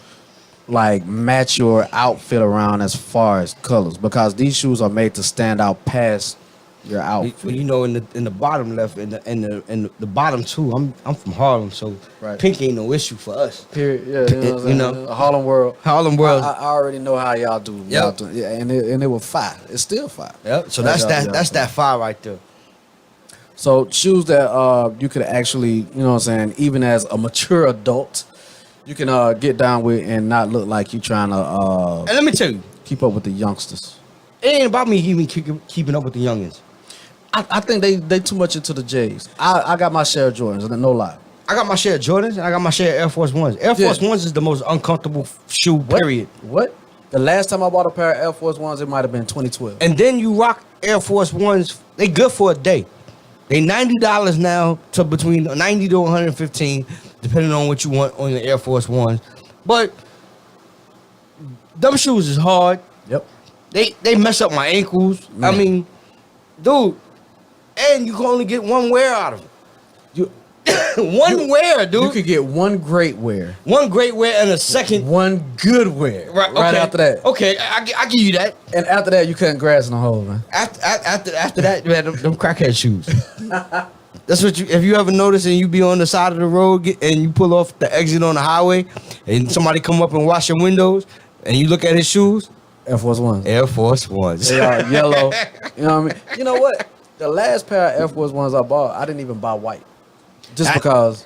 like match your outfit around as far as colors because these shoes are made to stand out past your outfit. You know, in the bottom left, in the bottom two, I'm from Harlem, so Right. pink ain't no issue for us. Period. Yeah, you know, what I'm You saying? know. Harlem World. Harlem World. I already know how y'all do. Y'all Yep. do. Yeah, and it was fire. It's still fire. Yep. So That's that's that fire right there. So shoes that you could actually, you know what I'm saying, even as a mature adult, you can get down with and not look like you trying to And let me tell you, keep up with the youngsters. it ain't about me even keeping up with the youngins. I think they too much into the J's. I got my share of Jordans, no lie. I got my share of Jordans and I got my share of Air Force Ones. Air Force Ones is the most uncomfortable shoe, period. What? The last time I bought a pair of Air Force Ones, it might have been 2012. And then you rock Air Force Ones, they good for a day. They $90 now to between 90 to 115, depending on what you want on your Air Force Ones. But them shoes is hard. Yep. They mess up my ankles. I Man. mean, dude, and you can only get one wear out of them. You One wear, dude. you could get one great wear, One great wear and a second. one good wear Right, right okay. after that. Okay, I give you that. And after that, you cutting grass in the hole, man. After that, man, them crackhead shoes. That's what you. If you ever notice, and you be on the side of the road and you pull off the exit on the highway, and somebody come up and wash your windows, and you look at his shoes, Air Force Ones. Air Force Ones. They are yellow. You know what I mean? You know what? The last pair of Air Force Ones I bought, I didn't even buy white. Just because.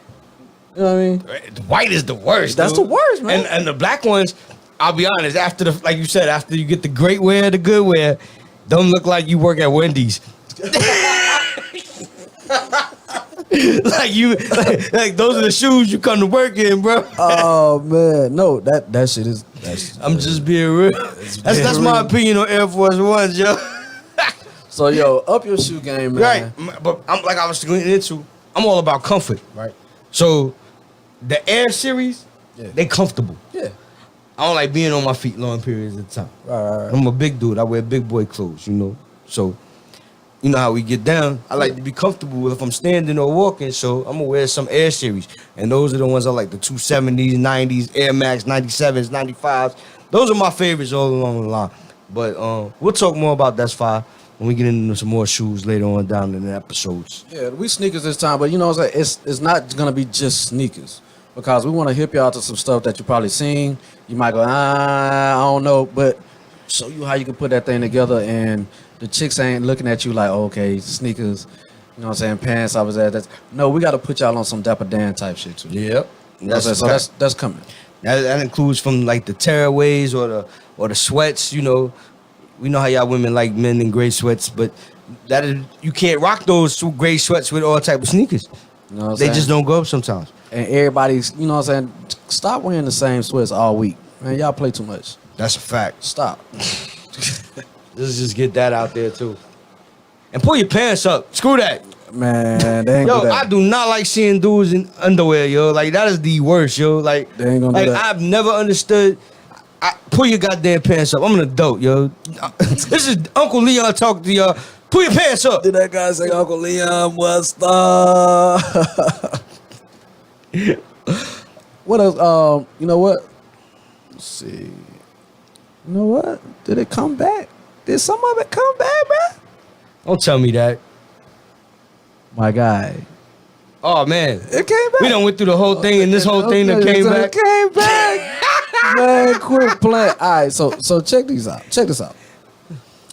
You know what I mean? White is the worst. That's dude. the worst, man. And the black ones, I'll be honest. After the, like you said, after you get the great wear, the good wear, don't look like you work at Wendy's. like those are the shoes you come to work in, bro. Oh man, no, that shit is. I'm just being real. That's my opinion on Air Force Ones, yo. So yo, up your shoe game, man. Right, but I'm like I was going into. I'm all about comfort, Right. So the Air series, Yeah. they comfortable. Yeah. I don't like being on my feet long periods of time. Right. I'm a big dude. I wear big boy clothes, you know. So, you know how we get down. I like to be comfortable if I'm standing or walking. So I'm gonna wear some Air series, and those are the ones I like. The 270s, 90s, Air Max, 97s, 95s. Those are my favorites all along the line. But we'll talk more about That's Fire when we get into some more shoes later on down in the episodes. Yeah, we sneakers this time, but you know what I'm saying? It's not gonna be just sneakers because we want to hip y'all to some stuff that you probably seen. You might go, I don't know, but show you how you can put that thing together, and the chicks ain't looking at you like, oh, okay, sneakers, you know what I'm saying, pants. I was at that. No, we got to put y'all on some Dapper Dan type shit too. Yep. You know what I'm saying? So that's coming. That includes from like the tearaways or the sweats, you know. We know how y'all women like men in gray sweats, but that is, you can't rock those gray sweats with all type of sneakers. You know what I'm They saying? just don't go up sometimes. And everybody's, you know what I'm saying, stop wearing the same sweats all week. Man, y'all play too much. That's a fact. Stop. Let's just get that out there too. And pull your pants up. Screw that. Man, they ain't Yo, do that. I do not like seeing dudes in underwear, yo. Like that is the worst, yo. Like, They ain't gonna do that. I've never understood. Pull your goddamn pants up. I'm an adult, yo. This is Uncle Leon talking to y'all. Pull your pants up. Did that guy say Uncle Leon was the? What else? You know what? Let's see. You know what? Did it come back? Did some of it come back, bro? Don't tell me that. My guy. Oh man, It came back. we done went through the whole thing, and this whole thing that came back. It came back. Man, quit playing. All right, so check these out. Check this out.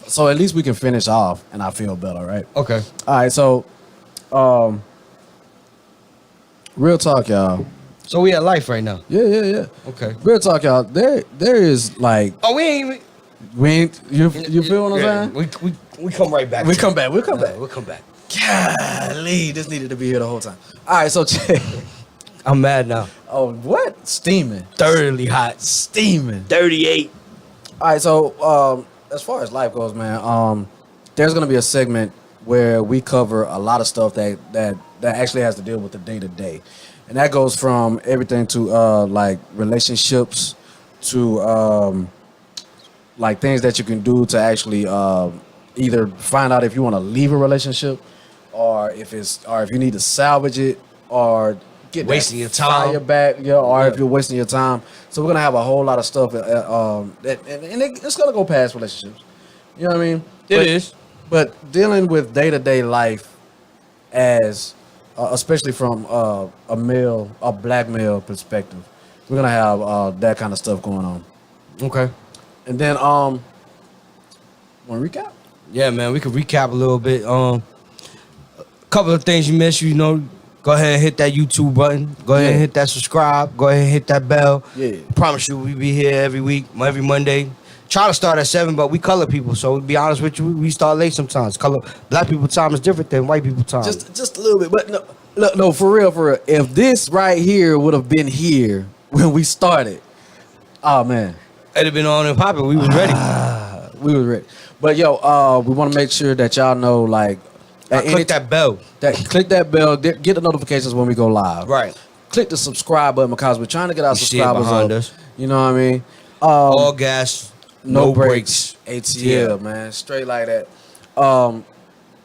So at least we can finish off, and I feel better, right? Okay. All right, so, real talk, y'all. So we at life right now. Yeah. Okay. Real talk, y'all. There is like Oh, we ain't even. we ain't. You feel what I'm saying? We come right back. We come back. We'll come back. We'll come back. Golly, this needed to be here the whole time. All right, so check. I'm mad now. Oh, what? Steaming. Thoroughly hot. Steaming. 38. All right, so as far as life goes, man, there's gonna be a segment where we cover a lot of stuff that actually has to deal with the day to day, and that goes from everything to like relationships to like things that you can do to actually either find out if you want to leave a relationship, or if you need to salvage it, or get Wasting that your time. fire back, or if you're wasting your time. So we're gonna have a whole lot of stuff, and it's gonna go past relationships. You know what I mean? It is. But dealing with day to day life, as especially from a black male perspective, we're gonna have that kind of stuff going on. Okay. And then want to recap? Yeah, man. We could recap a little bit. A couple of things you missed. You know, go ahead and hit that YouTube button. Go ahead and hit that subscribe. Go ahead and hit that bell. Yeah. Promise you, we be here every week, every Monday. Try to start at 7, but we color people, so to be honest with you, we start late sometimes. Black people time is different than white people time. Just a little bit, but no, for real. If this right here would have been here when we started, oh man, it'd have been on and popping. We was ready. we was ready. But yo, we want to make sure that y'all know, like, Click that bell. click that bell, get the notifications when we go live. Right. Click the subscribe button because we're trying to get our You see it subscribers behind up. us. You know what I mean? All gas, No no brakes. brakes. ATL, man. Straight like that.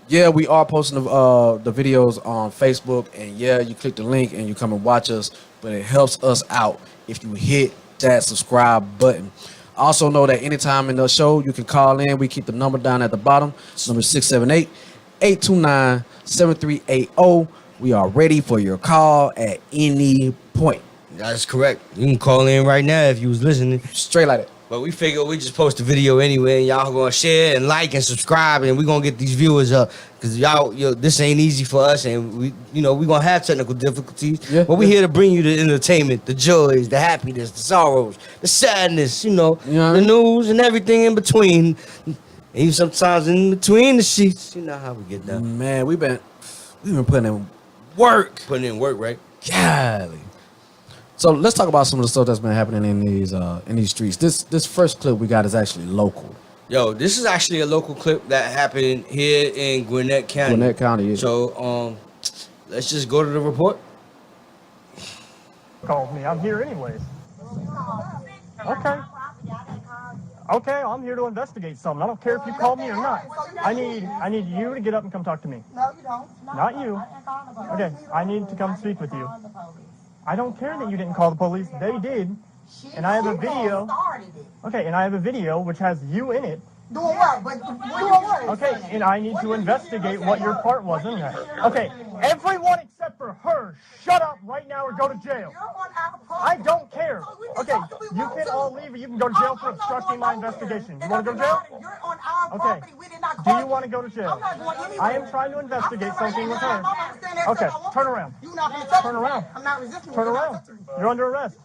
Yeah, we are posting the videos on Facebook, and yeah, you click the link and you come and watch us, but it helps us out if you hit that subscribe button. Also know that anytime in the show, you can call in. We keep the number down at the bottom. Number 678-829-7380. We are ready for your call at any point. That's correct. You can call in right now if you was listening. Straight like that. But we figure we just post a video anyway, and y'all gonna share and like and subscribe, and we gonna get these viewers up. Cause y'all, this ain't easy for us, and we gonna have technical difficulties. Yeah, but we yeah. here to bring you the entertainment, the joys, the happiness, the sorrows, the sadness, You know what I the mean? news and everything in between. And even sometimes in between the sheets, you know how we get down. Man, we've been putting in work. Putting in work, right? Golly. So let's talk about some of the stuff that's been happening in these streets. This first clip we got is actually local. Yo, this is actually a local clip that happened here in Gwinnett County. Gwinnett County, yeah. So, let's just go to the report. Called me. I'm here anyways. Okay. Okay, I'm here to investigate something. I don't care if you call me or not. I need you to get up and come talk to me. No, you don't. Not you. Okay, I need to come speak with you. I don't care that you didn't call the police. They did. And I have a video. Okay, and I have a video which has you in it. Doing what? But doing what? Okay, and I need to investigate what your part was in that. Okay, everyone except for her, shut up right now or go to jail. I don't care. Okay, you can all leave or you can go to jail for obstructing my investigation. You want to go to jail? You're on our Okay. property. We did not Do call you want to go to jail? I'm not going anywhere. I am trying to investigate something with her. Okay, turn around. You're not going to touch Turn me. around. I'm not resisting. Turn around. You're under arrest.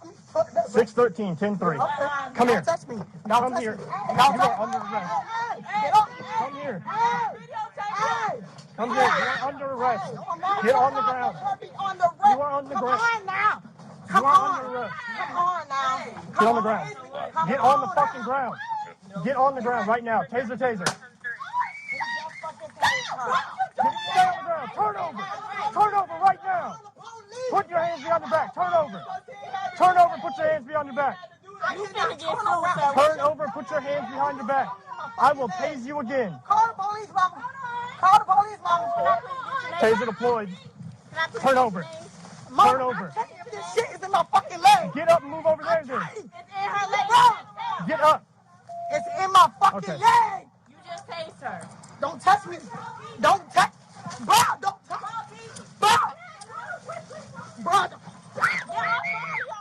613, 10-3. Come here. Touch me. Come here. You are under arrest. Come here. Come here. You're under arrest. Get on the ground. You are on the ground. Come on now. You Come are on. under arrest. Come on now. Get on the ground. Get on the fucking ground. Get on the ground right now. Taser, taser. Stay on the ground. Turn over. Turn over right now. Put your hands behind your back. Turn over. Turn over. Put your hands behind your back. Turn over. Put your hands behind your back. I will tase you again. Call the police, mama. Call the police, mama. Taser deployed. Turn over. Mama, Turn over. I'm checking if this shit is in my fucking leg. Get up and move over there then. It's in her leg. Get up. It's in my fucking Okay. leg. You just tased her. Don't touch me. Don't touch. Bro, don't touch me. Bro. Bro. You're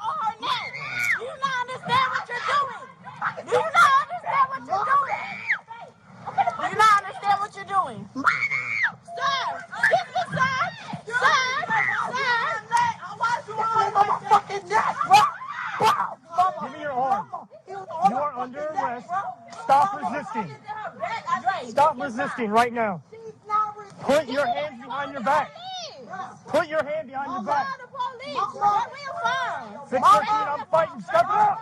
on her neck. Do you not understand what you're doing? Do you not understand what you're doing? Do you not understand what you're doing? Sir, excuse me, sir. Sir, It's in my fucking neck, bro. Bro. Give me your arm. You are under arrest. Stop resisting. Stop resisting right now. Put your hands behind your back. Put your hand behind your back. 613, I'm fighting. Step it up.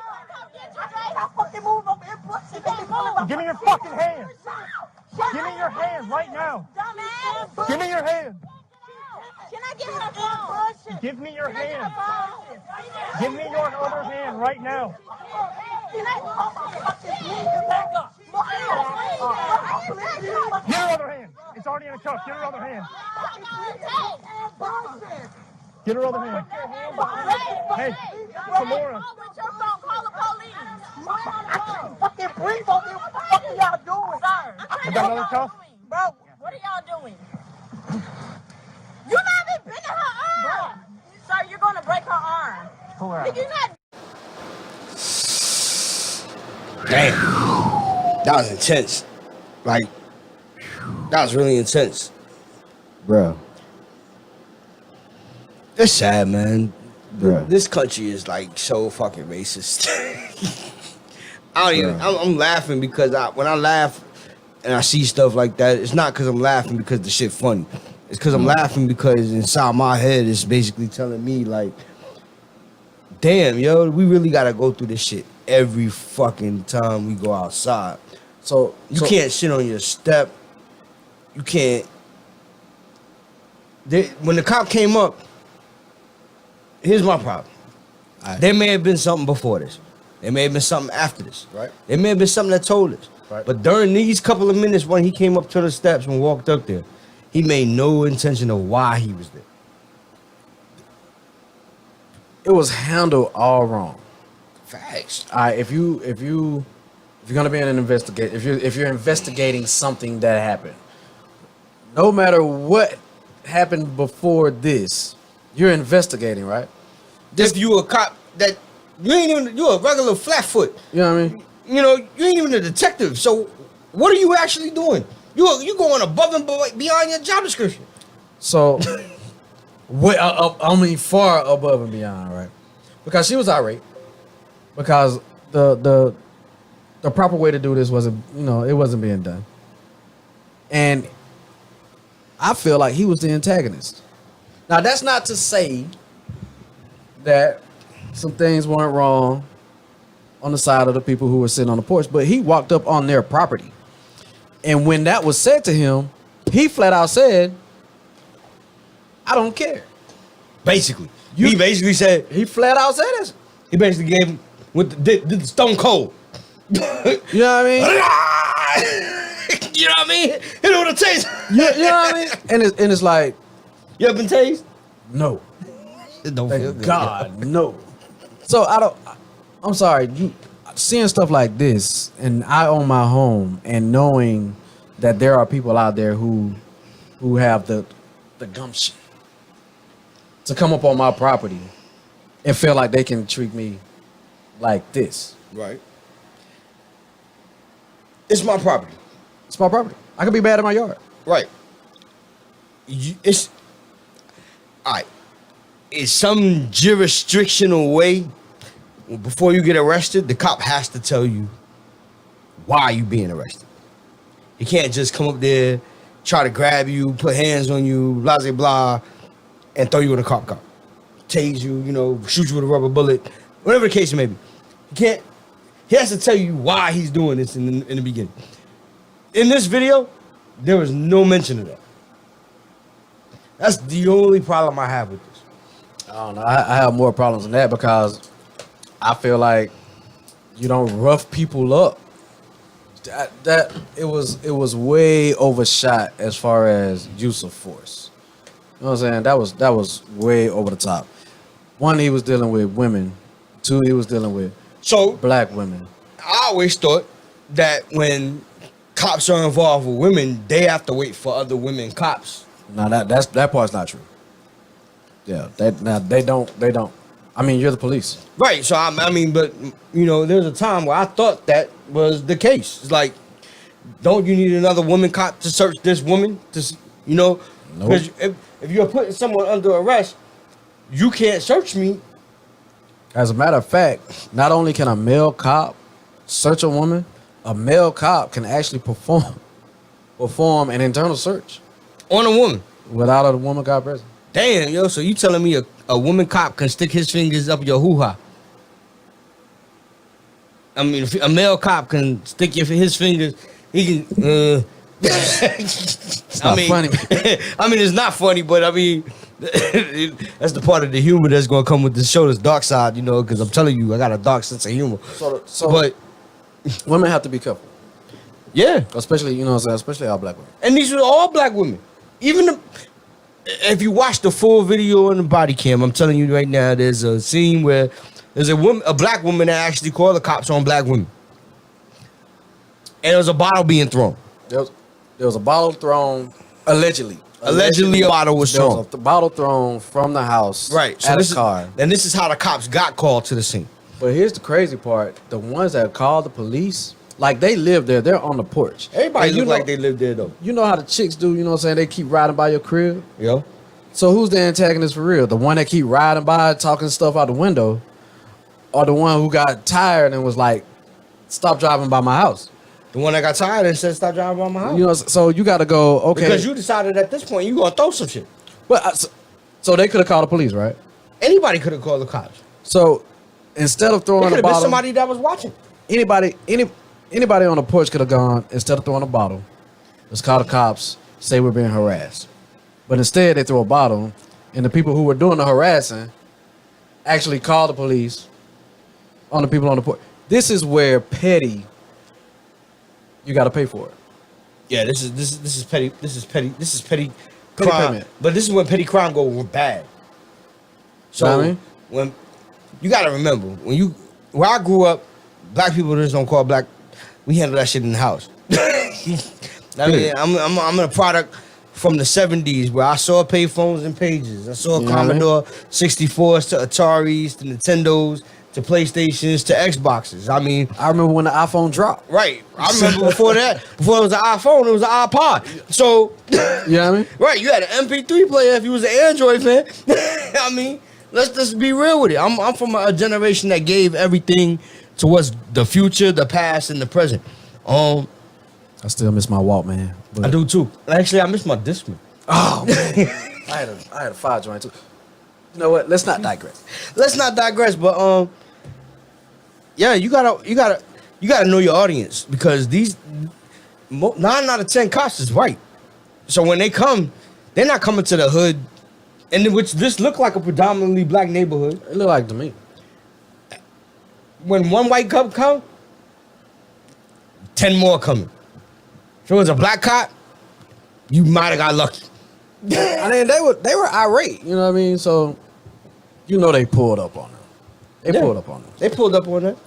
Give me your fucking hands. Give me your hands right now. Give me your hands. Can I get her phone? Give me your hands. Give me your other hand right now. Get her other hand. It's already in a cuff. Get her other hand. Get her other hand. Hey, Samora. Call the police. Fucking breathe on me. What the fuck are y'all doing? Sir, I got another cuff. Bro. what are y'all doing? You not even bending her arm. Sir, you're going to break her arm. Pull her Did out. you not? Damn. That was intense. Like, that was really intense. Bro. It's sad, man. Bruh. This country is like so fucking racist. I don't even. I'm laughing because when I laugh and I see stuff like that, it's not because I'm laughing because the shit funny. It's because I'm laughing because inside my head it's basically telling me like, damn, yo, we really gotta go through this shit every fucking time we go outside. So You can't sit on your step. You can't. When the cop came up, here's my problem. There may have been something before this. There may have been something after this. Right. There may have been something that told us. Right. But during these couple of minutes when he came up to the steps and walked up there, he made no intention of why he was there. It was handled all wrong. Facts. All right, if you're gonna be in an investigate, if you're investigating something that happened, no matter what happened before this, you're investigating, right? If you a cop that you ain't even, you a regular flatfoot. You know what I mean? You know, you ain't even a detective. So what are you actually doing? You going above and beyond your job description. So, I mean, far above and beyond, right? Because she was irate. Because the proper way to do this wasn't, it wasn't being done. And I feel like he was the antagonist. Now that's not to say that some things weren't wrong on the side of the people who were sitting on the porch, but he walked up on their property. And when that was said to him, he flat out said, I don't care. Basically. He basically said, He flat out said this. he basically gave him with the stone cold. You know what I mean? You know what I mean? Hit it with a taste. You know what I mean? And it's like, You ever been tased? no. It don't feel Thank good. God, no. So I'm sorry, seeing stuff like this, and I own my home, and knowing that there are people out there who have the gumption to come up on my property and feel like they can treat me like this. Right. It's my property. It's my property. I could be bad in my yard. Right. It's all right. It's some jurisdictional way. Before you get arrested, the cop has to tell you why you being arrested. He can't just come up there, try to grab you, put hands on you, blah blah blah, and throw you in a cop car, tase you, shoot you with a rubber bullet, whatever the case may be. He can't. He has to tell you why he's doing this in the beginning. In this video, there was no mention of that. That's the only problem I have with this. I don't know. I have more problems than that because I feel like you don't rough people up. That it was way overshot as far as use of force. You know what I'm saying? That was way over the top. One, he was dealing with women. Two, he was dealing with black women. I always thought that when cops are involved with women, they have to wait for other women cops. No, that part's not true. Yeah, they don't. I mean, you're the police. Right. So I mean, but there's a time where I thought that was the case. It's like, don't you need another woman cop to search this woman? Because if you're putting someone under arrest, you can't search me. As a matter of fact, not only can a male cop search a woman, a male cop can actually perform an internal search On a woman. without a woman cop present. Damn, yo, so you telling me a woman cop can stick his fingers up your hoo-ha? I mean, if a male cop can stick his fingers, he can... It's not funny. I mean, it's not funny, but I mean, that's the part of the humor that's going to come with the show, this dark side, because I'm telling you, I got a dark sense of humor. But women have to be careful. Yeah. Especially, especially all black women. And these are all black women. Even if you watch the full video on the body cam, I'm telling you right now, there's a scene where there's a black woman that actually called the cops on black women. And there was a bottle being thrown. There was a bottle thrown, allegedly. Allegedly a bottle was There thrown. was a bottle thrown from the house Right. at a car. And this is how the cops got called to the scene. But here's the crazy part. The ones that called the police, like they live there. They're on the porch. Everybody And look like they live there, though. You know how the chicks do, they keep riding by your crib? Yo. So who's the antagonist for real? The one that keep riding by, talking stuff out the window, or the one who got tired and was like, stop driving by my house? The one that got tired and said, stop driving by my house. So you got to go, okay. Because you decided at this point you going to throw some shit. But so they could have called the police, right? Anybody could have called the cops. So instead of It throwing could a have been bottle, somebody that was watching. anybody on the porch could have gone, instead of throwing a bottle, let's call the cops, say we're being harassed. But instead they throw a bottle, and the people who were doing the harassing actually called the police on the people on the porch. This is where petty, you got to pay for it. Yeah, this is petty. This is petty. This is petty Petty crime. payment. But this is when petty crime go bad. So Know what I mean? when you gotta remember where I grew up, black people just don't call black. We handle that shit in the house. I mean, I'm a product from the 70s where I saw payphones and pages. I saw You know what I mean? Commodore 64s to Ataris to Nintendos to PlayStations to Xboxes. I mean, I remember when the iPhone dropped. right. I remember before that, before it was an iPhone, it was an iPod. So, You know what I mean? right, you had an MP3 player if you was an Android fan. I mean, let's just be real with it. I'm from a generation that gave everything towards the future, the past, and the present. I still miss my Walkman. But I do too. Actually, I miss my Discman. Oh, man. I had a fire joint too. You know what? Let's not digress. Let's not digress, but yeah, you gotta know your audience because these 9 out of 10 cops is white. So when they come, they're not coming to the hood, and which this look like a predominantly black neighborhood. It look like to me. When one white cop come, 10 more coming. If it was a black cop, you might have got lucky. I mean, they were irate. You know what I mean? So, you know, they pulled up on them. They pulled up on them. They pulled up on that.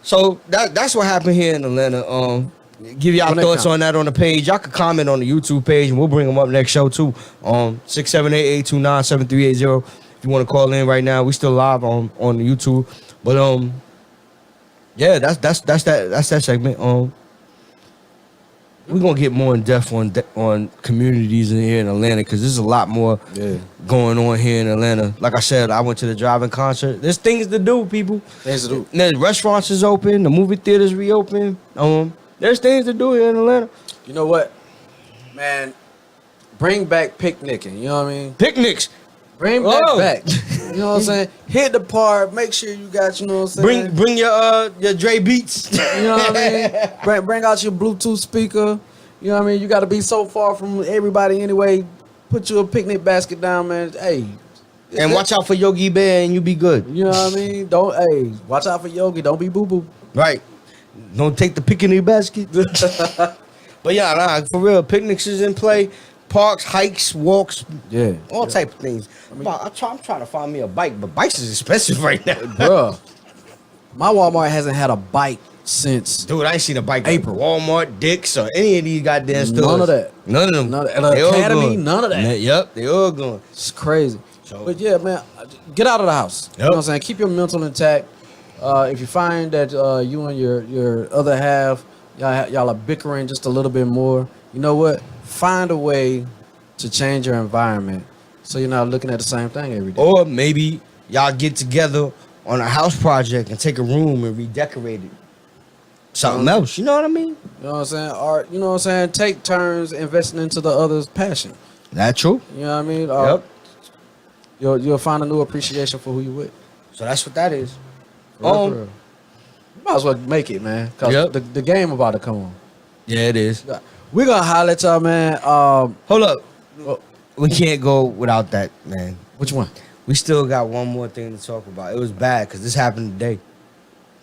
So that's what happened here in Atlanta. Give y'all thoughts on that on the page. Y'all can comment on the YouTube page, and we'll bring them up next show too. 678-829-7380. If you want to call in right now, we still live on the YouTube. But yeah, that's that segment. We're gonna get more in depth on communities in here in Atlanta because there's a lot more going on here in Atlanta. Like I said, I went to the driving concert. There's things to do, people. Things to do. The restaurants is open. The movie theaters reopen. There's things to do here in Atlanta. You know what, man? Bring back picnicking. You know what I mean? Picnics. Bring that back. You know what I'm saying? Hit the park. Make sure you got. You know what I'm saying? Bring your Dre Beats. You know what I mean? Bring out your Bluetooth speaker. You know what I mean? You got to be so far from everybody anyway. Put your picnic basket down, man. Hey. And watch out for Yogi Bear and you be good. You know what I mean? Watch out for Yogi. Don't be boo-boo. Right. Don't take the picnic basket. But yeah, for real, picnics is in play. Parks, hikes, walks, all type of things. I'm trying to find me a bike, but bikes is expensive right now. Bruh, my Walmart hasn't had a bike since... Dude, I ain't seen a bike April. Walmart, Dick's, or any of these goddamn stores. None of that. None of them. They Academy, none of that. Yep, they all gone. It's crazy. But yeah, man, get out of the house. You know what I'm saying? Keep your mental intact. If you find that you and your other half, y'all are bickering just a little bit more, you know what? Find a way to change your environment so you're not looking at the same thing every day. Or maybe y'all get together on a house project and take a room and redecorate it. Something else, you know what I mean? You know what I'm saying? Or, you know what I'm saying? Take turns investing into the other's passion. That true? You know what I mean? Yep. You'll find a new appreciation for who you with. So that's what that is. For real. You might as well make it, man. Because the game about to come on. Yeah, it is. We're going to holler at y'all, man. Hold up. We can't go without that, man. Which one? We still got one more thing to talk about. It was bad because this happened today.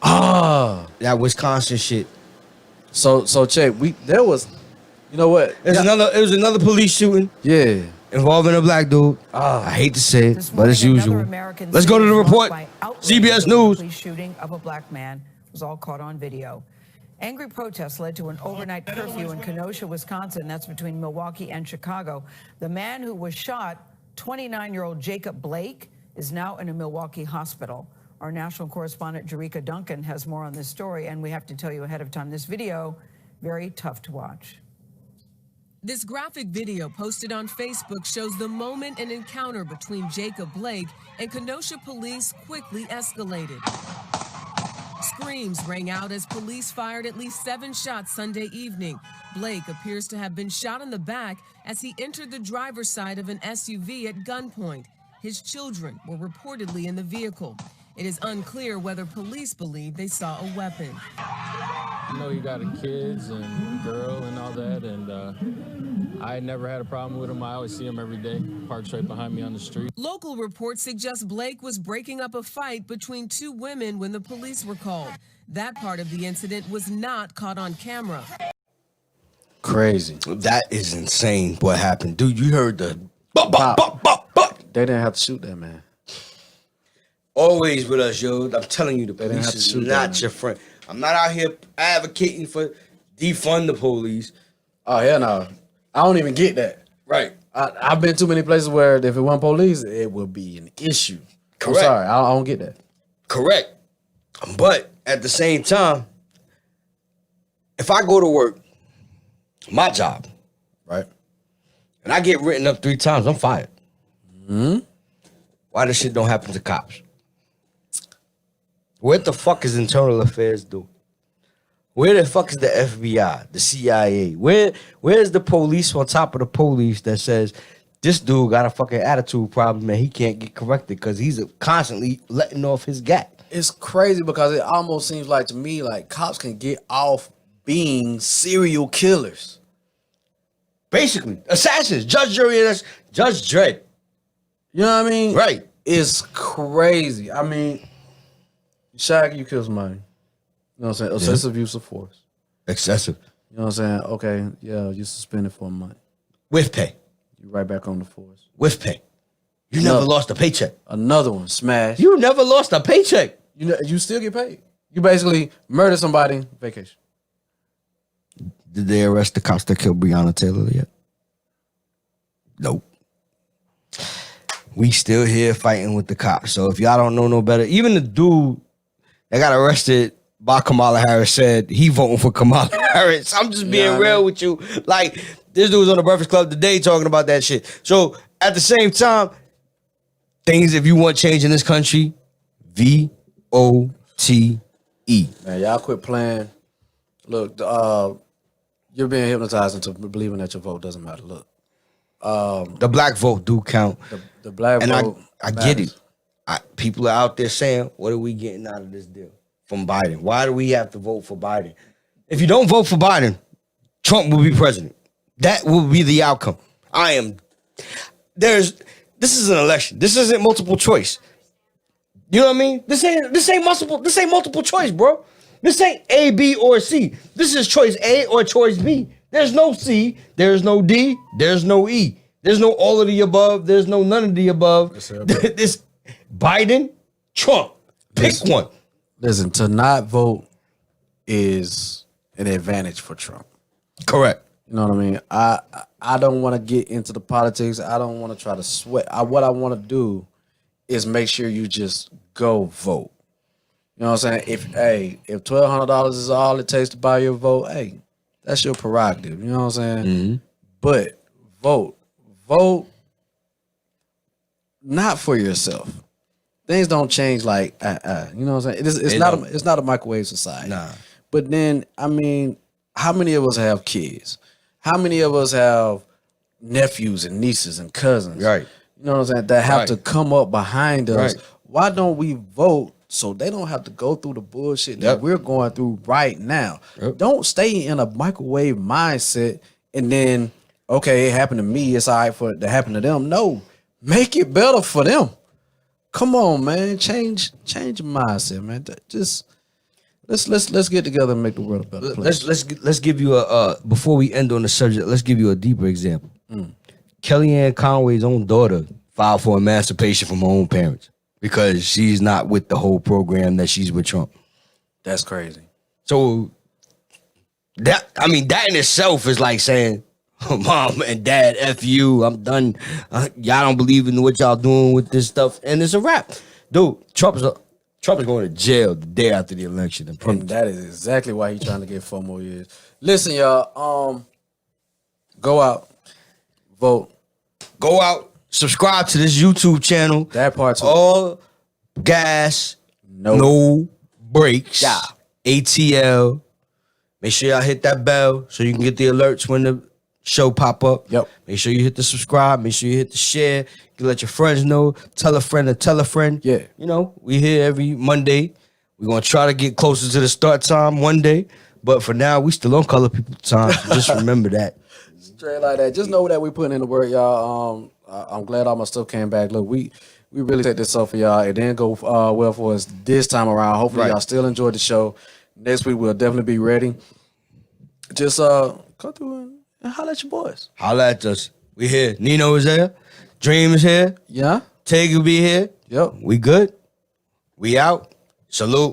That Wisconsin shit. So check. There was, you know what? It was another police shooting. Yeah. Involving a black dude. I hate to say it, but it's usual. Let's go to the report. CBS News. Police shooting of a black man was all caught on video. Angry protests led to an overnight curfew in Kenosha, Wisconsin. That's between Milwaukee and Chicago. The man who was shot, 29-year-old Jacob Blake, is now in a Milwaukee hospital. Our national correspondent, Jerika Duncan, has more on this story, and we have to tell you ahead of time, this video, very tough to watch. This graphic video posted on Facebook shows the moment an encounter between Jacob Blake and Kenosha police quickly escalated. Screams rang out as police fired at least 7 shots Sunday evening. Blake appears to have been shot in the back as he entered the driver's side of an SUV at gunpoint. His children were reportedly in the vehicle. It is unclear whether police believe they saw a weapon. You know, he got kids and girl and all that, and I never had a problem with him. I always see him every day, parked right behind me on the street. Local reports suggest Blake was breaking up a fight between 2 women when the police were called. That part of the incident was not caught on camera. Crazy. That is insane what happened. Dude, you heard the bop, bop, bop, bop, bop. They didn't have to shoot that man. Always with us, yo. I'm telling you, the police is not your friend. I'm not out here advocating for defund the police. Oh, hell no. I don't even get that. Right. I've been too many places where if it wasn't police, it would be an issue. Correct. I'm sorry. I don't get that. Correct. But at the same time, if I go to work, my job, right, and I get written up 3 times, I'm fired. Why this shit don't happen to cops? What the fuck is internal affairs do? Where the fuck is the FBI, the CIA? Where's the police on top of the police that says This dude got a fucking attitude problem and he can't get corrected because he's constantly letting off his gat. It's crazy because it almost seems like to me like cops can get off being serial killers. Basically, assassins, Judge Jury, and Judge Dredd. You know what I mean? Right. It's crazy. I mean, Shaq, you kill somebody. You know what I'm saying? Excessive use of force. Excessive. You know what I'm saying? Okay, yeah, you suspended for a month. With pay. You right back on the force. With pay. You never lost a paycheck. Another one, smash. You never lost a paycheck. You still get paid. You basically murder somebody, vacation. Did they arrest the cops that killed Breonna Taylor yet? Nope. We still here fighting with the cops. So if y'all don't know no better, even the dude that got arrested by Kamala Harris said he voting for Kamala Harris. I'm just being real with you. Like, this dude was on the Breakfast Club today talking about that shit. So at the same time, things, if you want change in this country, VOTE. Man, y'all quit playing. Look, you're being hypnotized into believing that your vote doesn't matter. Look. The black vote do count. The black vote I get it. People are out there saying, what are we getting out of this deal from Biden? Why do we have to vote for Biden? If you don't vote for Biden, Trump will be president. That will be the outcome. This is an election. This isn't multiple choice. You know what I mean? This ain't multiple choice, bro. This ain't A, B, or C. This is choice A or choice B. There's no C, there's no D, there's no E. There's no all of the above, there's no none of the above. This Biden, Trump. Pick one. Listen, to not vote is an advantage for Trump. Correct. You know what I mean? I don't want to get into the politics. I don't want to try to sweat. What I want to do is make sure you just go vote. You know what I'm saying? If $1,200 is all it takes to buy your vote, hey, that's your prerogative. You know what I'm saying? Mm-hmm. But vote not for yourself. Things don't change like you know what I'm saying? It's not a microwave society. Nah. But then, I mean, how many of us have kids? How many of us have nephews and nieces and cousins? Right. You know what I'm saying? That have to come up behind us. Right. Why don't we vote so they don't have to go through the bullshit that we're going through right now? Yep. Don't stay in a microwave mindset and then, okay, it happened to me, it's all right for it to happen to them. No, make it better for them. Come on, man. Change your mindset, man. Just let's get together and make the world a better place. Let's give you a before we end on the subject, let's give you a deeper example. Kellyanne Conway's own daughter filed for emancipation from her own parents because she's not with the whole program that she's with Trump. That's crazy. So that in itself is like saying, Mom and Dad, F you, I'm done. Y'all don't believe in what y'all doing with this stuff, and it's a wrap. Dude, Trump is going to jail the day after the election. And that is exactly why he's trying to get 4 more years. Listen, y'all, go out, vote. Go out, subscribe to this YouTube channel. That part too. All Gas No Brakes ATL. Make sure y'all hit that bell so you can get the alerts when the show pop up. Yep. Make sure you hit the subscribe. Make sure you hit the share. You can let your friends know. Tell a friend to tell a friend. Yeah. You know, we here every Monday. We're going to try to get closer to the start time one day. But for now, we still on Color People Time. So just remember that. Straight like that. Just know that we putting in the work, y'all. I'm glad all my stuff came back. Look, we really take this up for y'all. It didn't go well for us this time around. Hopefully y'all still enjoyed the show. Next week we'll definitely be ready. Just come through and holler at your boys. Holla at us. We here. Nino is here. Dream is here. Yeah. Tag will be here. Yep. We good. We out. Salute.